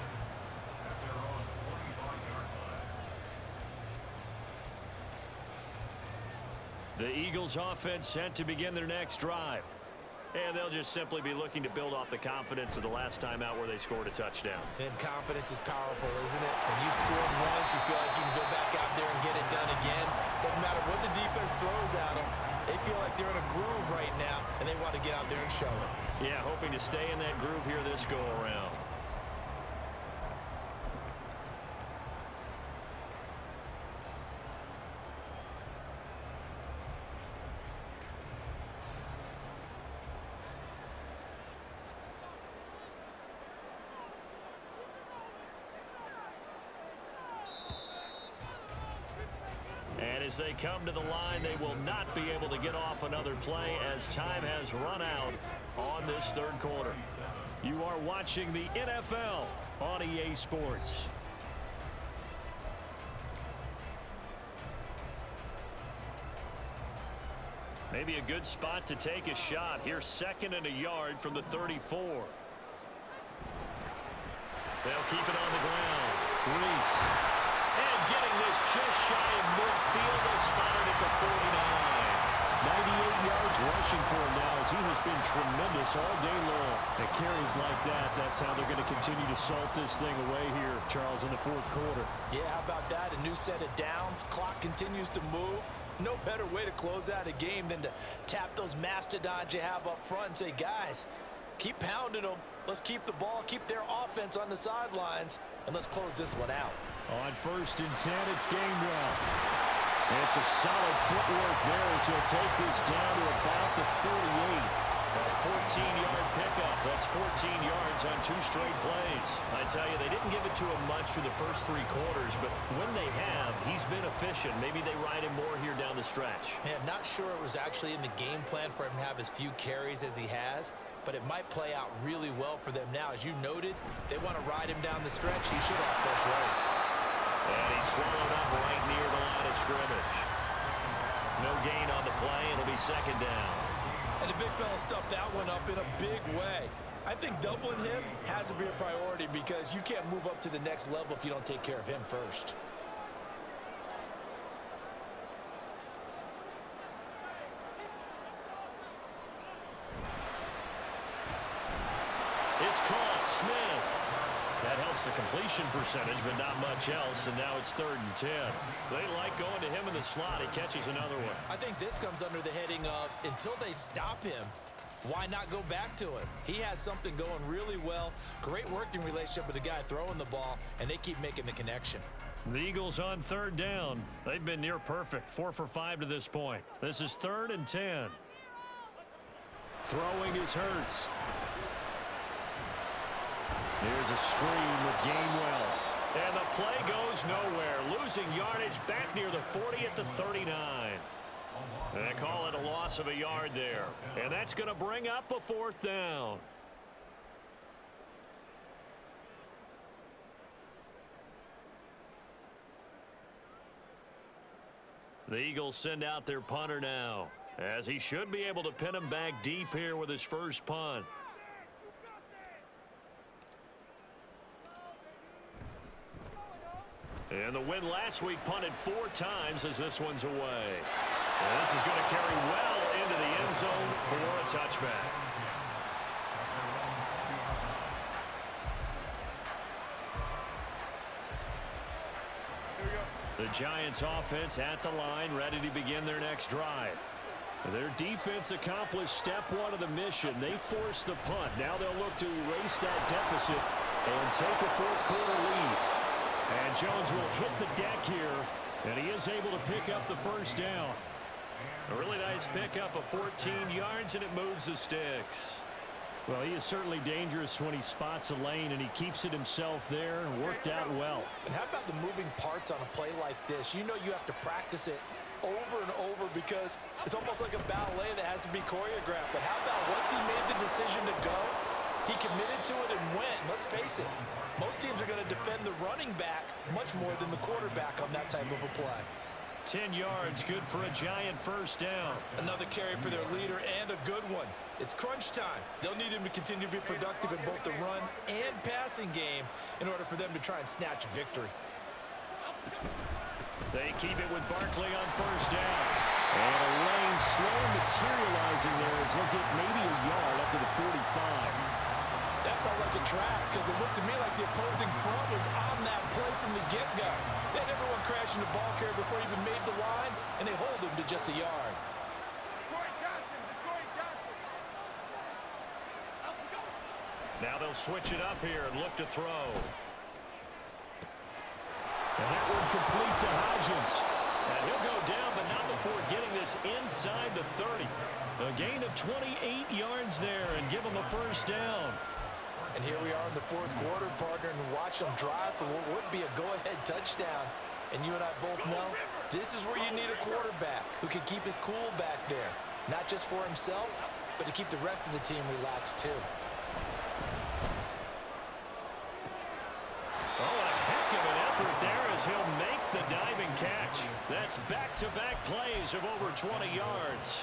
The Eagles offense set to begin their next drive. And they'll just simply be looking to build off the confidence of the last time out where they scored a touchdown. And confidence is powerful, isn't it? When you've scored once, you feel like you can go back out there and get it done again. Doesn't matter what the defense throws at them. They feel like they're in a groove right now, and they want to get out there and show it. Yeah, hoping to stay in that groove here this go-around. And as they come to the line, they will not be able to get off another play as time has run out on this third quarter. You are watching the NFL on EA Sports. Maybe a good spot to take a shot. Here's 2nd and a yard from the 34. They'll keep it on the ground. Reese. And getting this just shy of midfield, is spotted at the 49. 98 yards rushing for him now as he has been tremendous all day long. At carries like that, that's how they're going to continue to salt this thing away here, Charles, in the fourth quarter. Yeah, how about that? A new set of downs. Clock continues to move. No better way to close out a game than to tap those mastodons you have up front and say, guys, keep pounding them. Let's keep the ball, keep their offense on the sidelines, and let's close this one out. On 1st and 10, it's Gainwell. And it's a solid footwork there as he'll take this down to about the 48. A 14-yard pickup. That's 14 yards on 2 straight plays. I tell you, they didn't give it to him much through the first 3 quarters, but when they have, he's been efficient. Maybe they ride him more here down the stretch. Yeah, not sure it was actually in the game plan for him to have as few carries as he has, but it might play out really well for them now. As you noted, if they want to ride him down the stretch, he should have fresh legs. And he's swallowed up right near the line of scrimmage. No gain on the play. It'll be 2nd down. And the big fella stuffed that one up in a big way. I think doubling him has to be a priority because you can't move up to the next level if you don't take care of him first. It's caught. Smith. That helps the completion percentage, but not much else, and now it's 3rd and 10. They like going to him in the slot. He catches another one. I think this comes under the heading of, until they stop him, why not go back to him? He has something going really well. Great working relationship with the guy throwing the ball, and they keep making the connection. The Eagles on 3rd down. They've been near perfect. 4 for 5 to this point. This is 3rd and 10. Throwing is Hurts. Here's a screen with Gainwell. And the play goes nowhere. Losing yardage back near the 40 at the 39. They call it a loss of a yard there. And that's going to bring up a 4th down. The Eagles send out their punter now, as he should be able to pin him back deep here with his first punt. And the win last week punted 4 times as this one's away. And this is going to carry well into the end zone for a touchback. The Giants offense at the line, ready to begin their next drive. Their defense accomplished step 1 of the mission. They forced the punt. Now they'll look to erase that deficit and take a fourth quarter lead. And Jones will hit the deck here, and he is able to pick up the first down. A really nice pickup of 14 yards, and it moves the sticks. Well, he is certainly dangerous when he spots a lane, and he keeps it himself there and worked out well. And how about the moving parts on a play like this? You know you have to practice it over and over because it's almost like a ballet that has to be choreographed. But how about once he made the decision to go, He committed to it and went. Let's face it, most teams are going to defend the running back much more than the quarterback on that type of a play. 10 yards, good for a Giant first down. Another carry for their leader and a good one. It's crunch time. They'll need him to continue to be productive in both the run and passing game in order for them to try and snatch a victory. They keep it with Barkley on first down. And a lane slow materializing there as he'll get maybe a yard up to the 45. That felt like a trap because it looked to me like the opposing front was on that play from the get-go. They had everyone crashing the ball carrier before he even made the line, and they hold him to just a yard. Now they'll switch it up here and look to throw. And that one complete to Hodgins. And he'll go down, but not before getting this inside the 30. A gain of 28 yards there and give him a first down. And here we are in the fourth quarter, partner, and watch them drive for what would be a go-ahead touchdown. And you and I both know this is where you need a quarterback who can keep his cool back there. Not just for himself, but to keep the rest of the team relaxed too. Oh, a heck of an effort there as he'll make the diving catch. That's back-to-back plays of over 20 yards.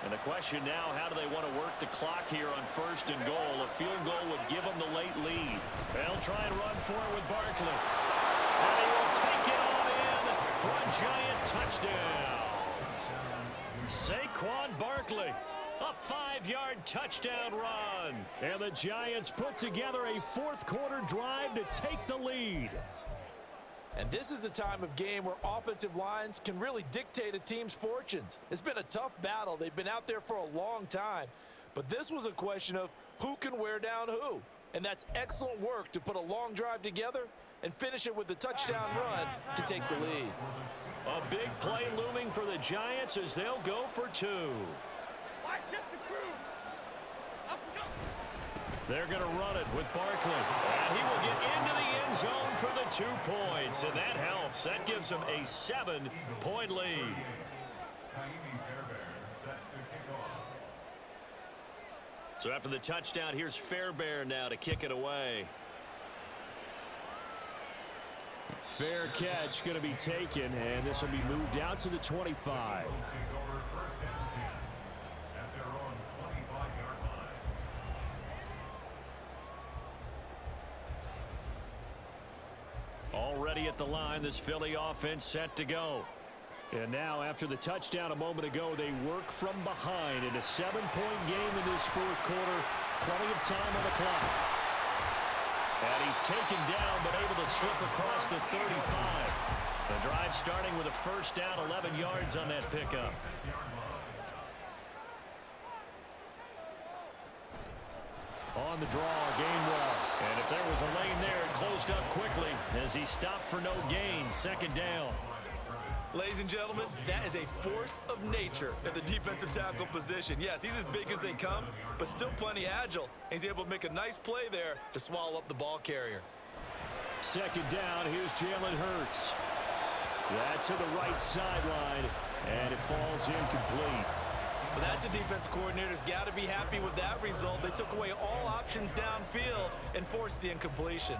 And the question now, how do they want to work the clock here on first and goal? A field goal would give them the late lead. They'll try and run for it with Barkley. And he will take it on in for a Giant touchdown. Saquon Barkley, a 5-yard touchdown run. And the Giants put together a fourth quarter drive to take the lead. And this is a time of game where offensive lines can really dictate a team's fortunes. It's been a tough battle. They've been out there for a long time. But this was a question of who can wear down who. And that's excellent work to put a long drive together and finish it with a touchdown run to take the lead. A big play looming for the Giants as they'll go for two. They're going to run it with Barkley. And he will get into the end zone for the 2 points. And that helps. That gives them a 7-point lead. So after the touchdown, here's Fairbairn now to kick it away. Fair catch going to be taken, and this will be moved out to the 25. Already at the line, this Philly offense set to go. And now, after the touchdown a moment ago, they work from behind in a 7-point game in this fourth quarter. Plenty of time on the clock. And he's taken down, but able to slip across the 35. The drive starting with a first down, 11 yards on that pickup. On the draw, Gainwell. And if there was a lane there, it closed up quickly as he stopped for no gain. Second down. Ladies and gentlemen, that is a force of nature at the defensive tackle position. Yes, he's as big as they come, but still plenty agile. He's able to make a nice play there to swallow up the ball carrier. Second down, here's Jalen Hurts. That's to the right sideline, and it falls incomplete. Well, that's a defense coordinator's got to be happy with that result. They took away all options downfield and forced the incompletion.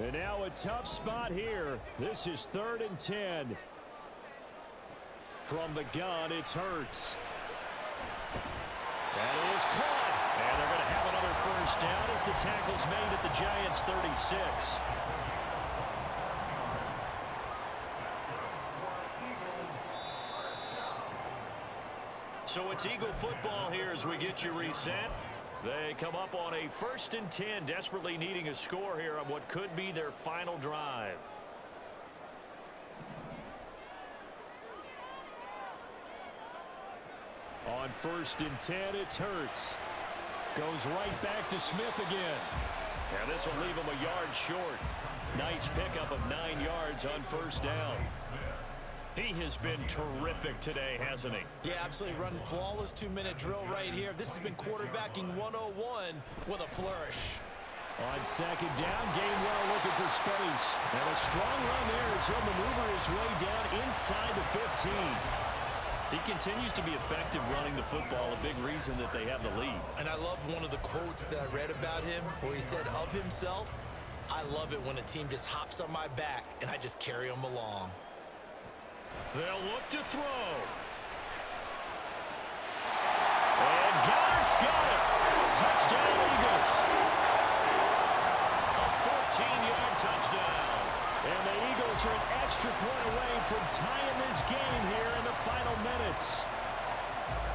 And now a tough spot here. This is 3rd and 10. From the gun, it's Hurts. That is caught. And they're going to have another first down as the tackle's made at the Giants' 36. So it's Eagle football here as we get you reset. They come up on a 1st and 10, desperately needing a score here on what could be their final drive. On 1st and 10, it's Hurts. Goes right back to Smith again. And this will leave him a yard short. Nice pickup of 9 yards on first down. He has been terrific today, hasn't he? Yeah, absolutely. Running flawless 2-minute drill right here. This has been quarterbacking 101 with a flourish. On second down, Gainwell looking for space. And a strong run there as he'll maneuver his way down inside the 15. He continues to be effective running the football, a big reason that they have the lead. And I love one of the quotes that I read about him where he said of himself, "I love it when a team just hops on my back and I just carry them along." They'll look to throw. And Goddard's got it. Touchdown, Eagles. A 14-yard touchdown. And the Eagles are an extra point away from tying this game here in the final minutes.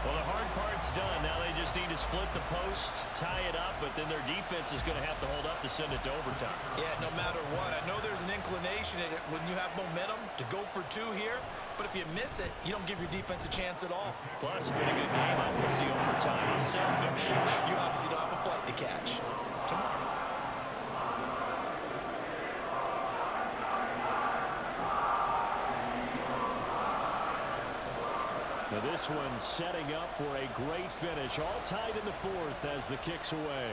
Well, the hard part's done. Now they just need to split the post, tie it up, but then their defense is going to have to hold up to send it to overtime. Yeah, no matter what. I know there's an inclination in it when you have momentum to go for two here, but if you miss it, you don't give your defense a chance at all. Plus, been a good game. I want to see overtime. I'm selfish. You obviously don't have a flight to catch. Tomorrow. Now this one setting up for a great finish. All tied in the fourth as the kick's away.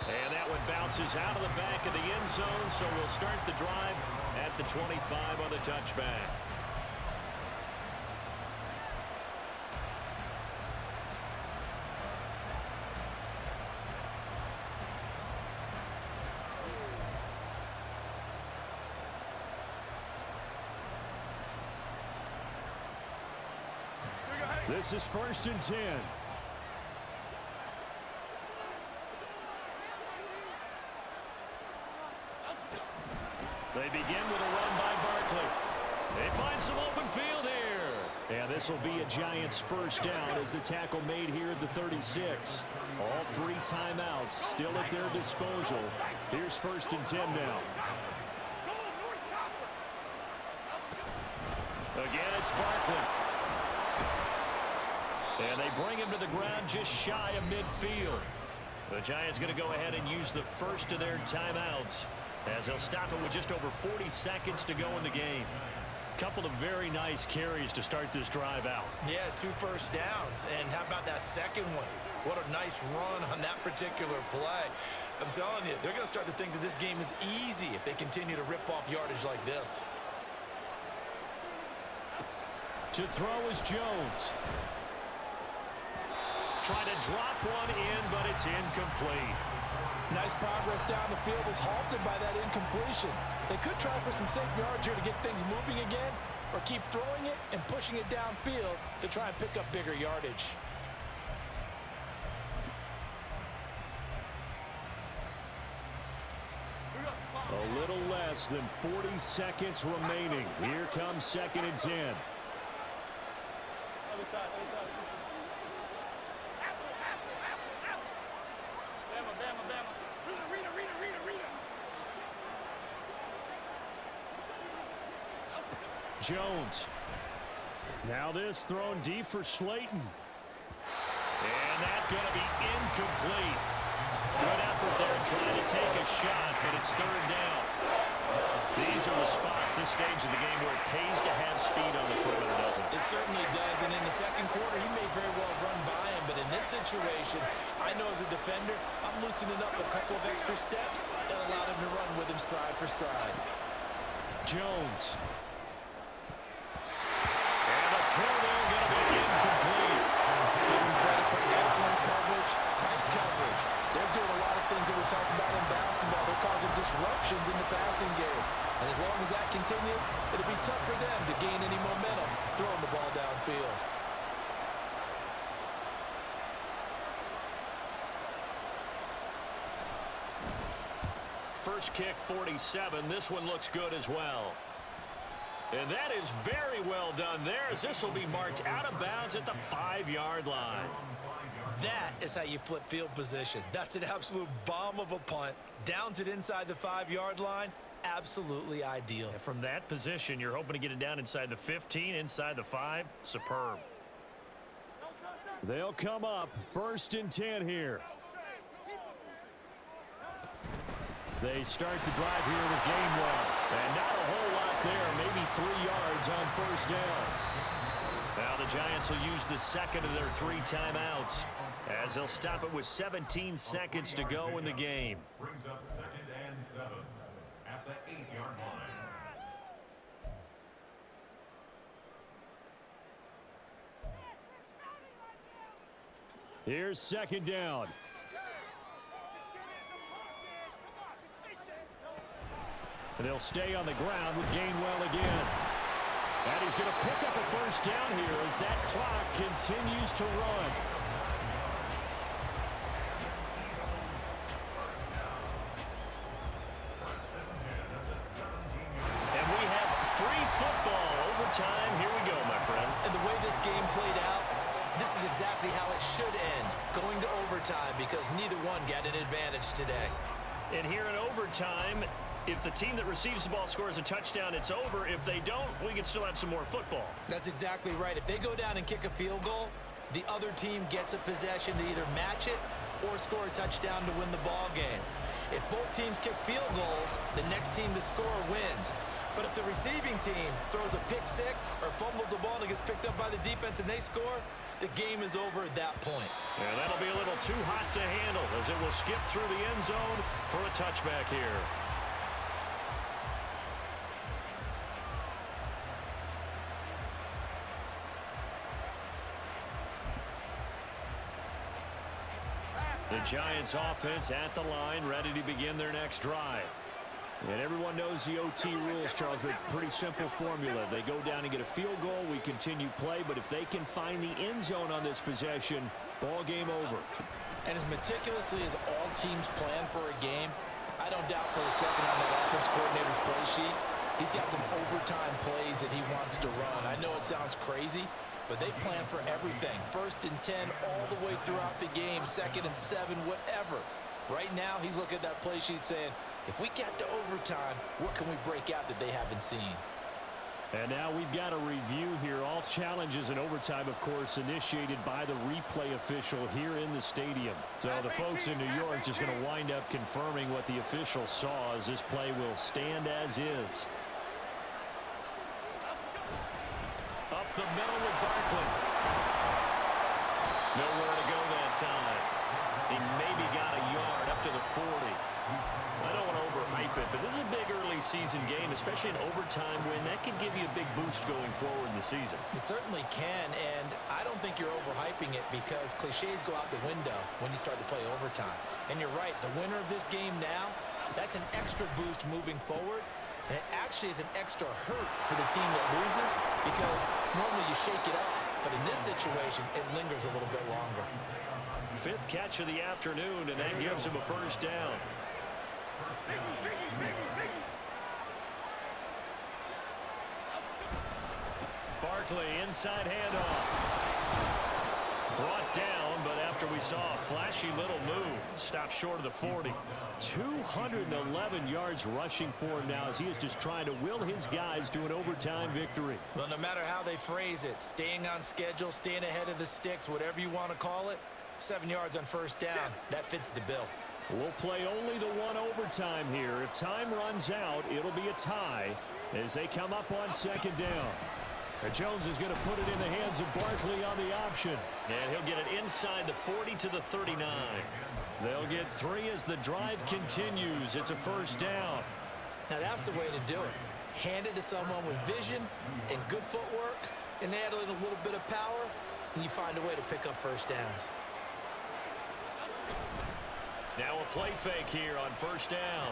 And that one bounces out of the back of the end zone, so we'll start the drive at the 25 on the touchback. This is 1st and 10. They begin with a run by Barkley. They find some open field here. And this will be a Giants first down as the tackle made here at the 36. All three timeouts still at their disposal. Here's 1st and 10 now. Again, it's Barkley. And they bring him to the ground just shy of midfield. The Giants going to go ahead and use the first of their timeouts as they'll stop it with just over 40 seconds to go in the game. Couple of very nice carries to start this drive out. Yeah, 2 first downs. And how about that second one? What a nice run on that particular play. I'm telling you, they're going to start to think that this game is easy if they continue to rip off yardage like this. To throw is Jones. Trying to drop one in, but it's incomplete. Nice progress down the field was halted by that incompletion. They could try for some safe yards here to get things moving again, or keep throwing it and pushing it downfield to try and pick up bigger yardage. A little less than 40 seconds remaining. Here comes 2nd and 10. Jones. Now this thrown deep for Slayton. And that's going to be incomplete. Good effort there trying to take a shot, but it's 3rd down. These are the spots, this stage of the game, where it pays to have speed on the perimeter, doesn't it? It certainly does, and in the second quarter, he may very well run by him, but in this situation, I know as a defender, I'm loosening up a couple of extra steps that allowed him to run with him stride for stride. Jones. And a throw there going to be incomplete. Give him credit for excellent coverage, tight coverage. They're doing a lot of things that we talked about in basketball. They're causing disruptions in the passing game. And as long as that continues, it'll be tough for them to gain any momentum throwing the ball downfield. First kick, 47. This one looks good as well. And that is very well done there, as this will be marked out of bounds at the 5-yard line. That is how you flip field position. That's an absolute bomb of a punt. Downs it inside the 5-yard line. Absolutely ideal. And from that position, you're hoping to get it down inside the 15, inside the 5. Superb. They'll come up 1st and 10 here. They start the drive here with Gainwell. And not a whole lot there, maybe 3 yards on 1st down. Now the Giants will use the second of their 3 timeouts. as they'll stop it with 17 seconds to go in the game. Brings up 2nd and 7 at the 8-yard line. Here's 2nd down. And they'll stay on the ground with Gainwell again. And he's going to pick up a first down here as that clock continues to run. And we have free football overtime. Here we go, my friend. And the way this game played out, this is exactly how it should end, going to overtime, because neither one got an advantage today. And here in overtime, if the team that receives the ball scores a touchdown, it's over. If they don't, we can still have some more football. That's exactly right. If they go down and kick a field goal, the other team gets a possession to either match it or score a touchdown to win the ball game. If both teams kick field goals, the next team to score wins. But if the receiving team throws a pick six or fumbles the ball and it gets picked up by the defense and they score, the game is over at that point. Yeah, that'll be a little too hot to handle as it will skip through the end zone for a touchback here. The Giants offense at the line, ready to begin their next drive. And everyone knows the OT rules, Charles, but pretty simple formula. They go down and get a field goal, we continue play, but if they can find the end zone on this possession, ball game over. And as meticulously as all teams plan for a game, I don't doubt for a second on that offense coordinator's play sheet, he's got some overtime plays that he wants to run. I know it sounds crazy, but they plan for everything. 1st and 10 all the way throughout the game, 2nd and 7, whatever. Right now, he's looking at that play sheet saying, if we get to overtime, what can we break out that they haven't seen? And now we've got a review here. All challenges in overtime, of course, initiated by the replay official here in the stadium. So the folks in New York just going to wind up confirming what the official saw as this play will stand as is. Up the middle with Barkley. Nowhere to go that time. He maybe got a yard up to the 40. I don't want to overhype it, but this is a big early season game, especially an overtime win. That can give you a big boost going forward in the season. It certainly can, and I don't think you're overhyping it because cliches go out the window when you start to play overtime. And you're right, the winner of this game now, that's an extra boost moving forward. And it actually is an extra hurt for the team that loses because normally you shake it off. But in this situation, it lingers a little bit longer. 5th catch of the afternoon, and that gives him a first down. Barkley, inside handoff. Brought down, but after we saw a flashy little move, stopped short of the 40. 211 yards rushing for him now as he is just trying to will his guys to an overtime victory. Well, no matter how they phrase it, staying on schedule, staying ahead of the sticks, whatever you want to call it, 7 yards on first down, that fits the bill. We'll play only the one overtime here. If time runs out, it'll be a tie as they come up on 2nd down. And Jones is going to put it in the hands of Barkley on the option. And he'll get it inside the 40 to the 39. They'll get 3 as the drive continues. It's a first down. Now that's the way to do it. Hand it to someone with vision and good footwork and add in a little bit of power, and you find a way to pick up first downs. Now a play fake here on first down.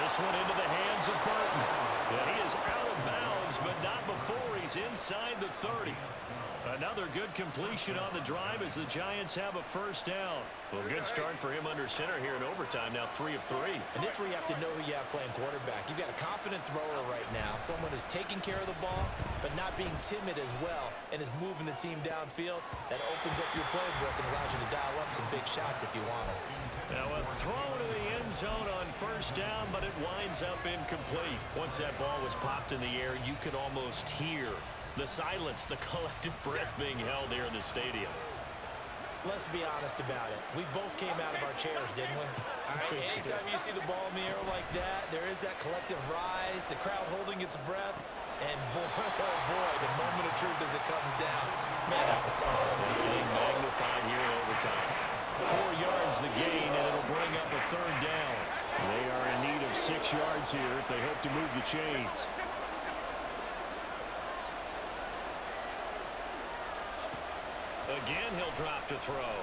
This one into the hands of Burton. And he is out of bounds, but not before he's inside the 30. Another good completion on the drive as the Giants have a first down. Well, good start for him under center here in overtime. Now 3 of 3. And this is where you have to know who you have playing quarterback. You've got a confident thrower right now, someone who's taking care of the ball, but not being timid as well, and is moving the team downfield. That opens up your playbook and allows you to dial up some big shots if you want them. Now a throw to the end zone on first down, but it winds up incomplete. Once that ball was popped in the air, you could almost hear the silence, the collective breath being held here in the stadium. Let's be honest about it. We both came out of our chairs, didn't we? All right, anytime you see the ball in the air like that, there is that collective rise, the crowd holding its breath. And boy, oh boy, the moment of truth as it comes down. Man, that was something. Being magnified here in overtime. 4 yards the gain, and it'll bring up a third down. They are in need of 6 yards here if they hope to move the chains. Again, he'll drop to throw.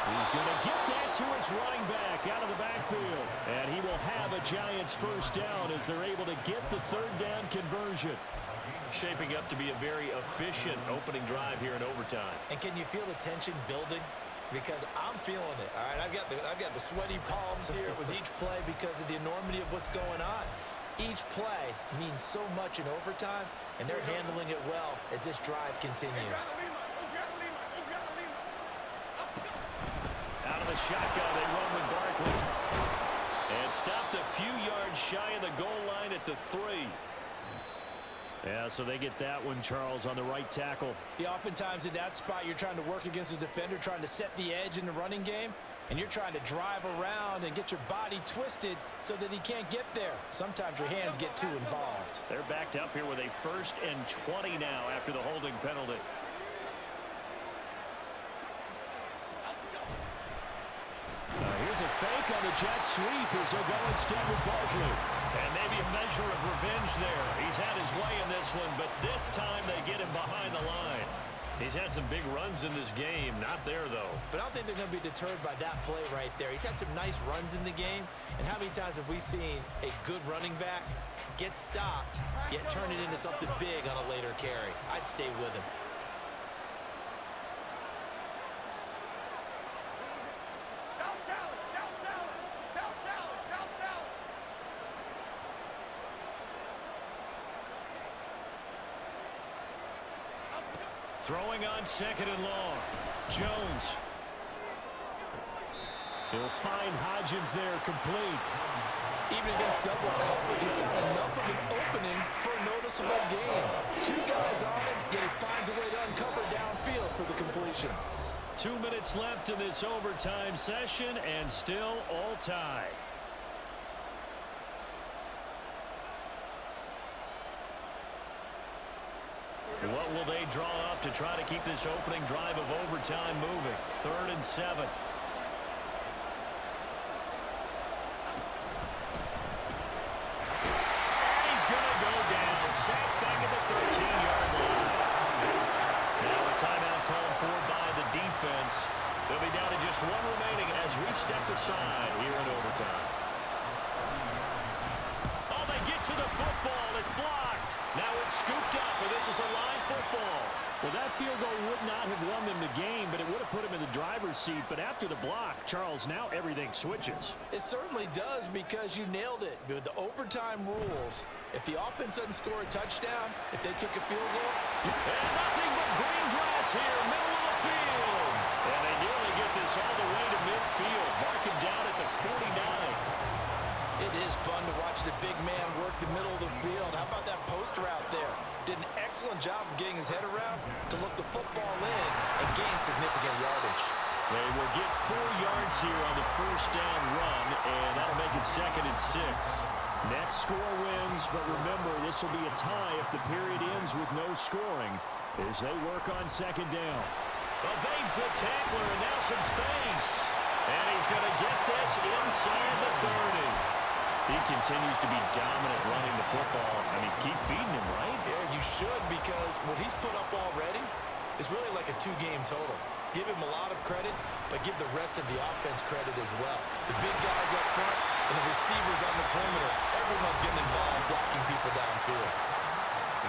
He's going to get that to his running back out of the backfield. And he will have a Giants first down as they're able to get the third down conversion. Shaping up to be a very efficient opening drive here in overtime. And can you feel the tension building? Because I'm feeling it. All right, I've got the sweaty palms here with each play because of the enormity of what's going on. Each play means so much in overtime, and they're handling it well as this drive continues. Out of the shotgun, they run with Barkley. And stopped a few yards shy of the goal line at the 3. Yeah, so they get that one, Charles, on the right tackle. Yeah, oftentimes in that spot, you're trying to work against a defender, trying to set the edge in the running game, and you're trying to drive around and get your body twisted so that he can't get there. Sometimes your hands get too involved. They're backed up here with a 1st and 20 now after the holding penalty. Here's a fake on the jet sweep as they'll go instead with Barkley. And maybe a measure of revenge there. He's had his way in this one, but this time they get him behind the line. He's had some big runs in this game. Not there, though. But I don't think they're going to be deterred by that play right there. He's had some nice runs in the game. And how many times have we seen a good running back get stopped, yet turn it into something big on a later carry? I'd stay with him. Throwing on 2nd and long. Jones. He'll find Hodgins there, complete. Even against double coverage, he's got enough of an opening for a noticeable gain. 2 guys on him, yet he finds a way to uncover downfield for the completion. 2 minutes left in this overtime session, and still all tied. What will they draw up to try to keep this opening drive of overtime moving? 3rd and 7. And he's going to go down. Sacked back at the 13-yard line. Now a timeout called for by the defense. They'll be down to just 1 remaining as we step aside here in overtime. Oh, they get to the football. It's blocked. Now it's scooped up, and this is a line football. Well, that field goal would not have won them the game, but it would have put them in the driver's seat. But after the block, Charles, now everything switches. It certainly does because you nailed it. With the overtime rules, if the offense doesn't score a touchdown, if they kick a field goal, and nothing but green grass here, middle of the field. And they nearly get this all the way to midfield, marking down at the 49. it is fun to watch the big man work the middle of the field. How about that post route there? Did an excellent job of getting his head around to look the football in and gain significant yardage. They will get 4 yards here on the first down run, and that'll make it 2nd and 6. Net score wins, but remember, this will be a tie if the period ends with no scoring as they work on 2nd down. Evades the tackler, and now some space. And he's going to get this inside the 30. He continues to be dominant running the football. I mean, keep feeding him, right? Yeah, you should, because what he's put up already is really like a 2-game total. Give him a lot of credit, but give the rest of the offense credit as well. The big guys up front and the receivers on the perimeter, everyone's getting involved blocking people downfield.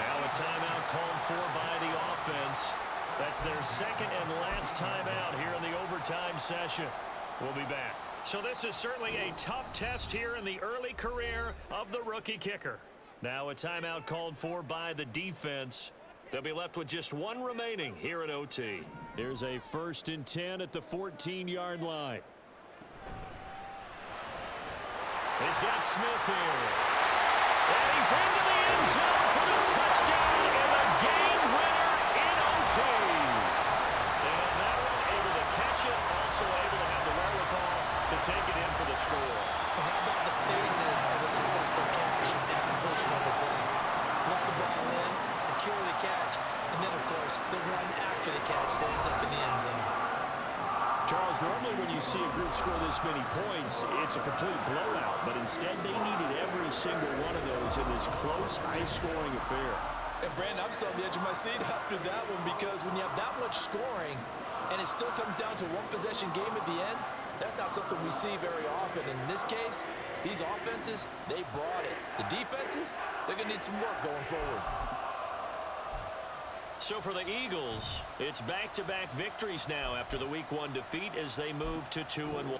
Now a timeout called for by the offense. That's their second and last timeout here in the overtime session. We'll be back. So this is certainly a tough test here in the early career of the rookie kicker. Now a timeout called for by the defense. They'll be left with just 1 remaining here at OT. Here's a 1st and 10 at the 14-yard line. He's got Smith here. And he's into the end zone for the touchdown and a game winner in OT. And on that one, able to catch it, also able to have the wherewithal to take it in for the score. And how about the phases of a successful catch? secure the catch, and then, of course, the run after the catch that ends up in the end zone. Charles, normally when you see a group score this many points, it's a complete blowout, but instead they needed every single one of those in this close, high-scoring affair. And Brandon, I'm still on the edge of my seat after that one, because when you have that much scoring and it still comes down to one possession game at the end, that's not something we see very often. In this case, these offenses, they brought it. The defenses, they're going to need some work going forward. So for the Eagles, it's back-to-back victories now after the Week 1 defeat as they move to 2-1.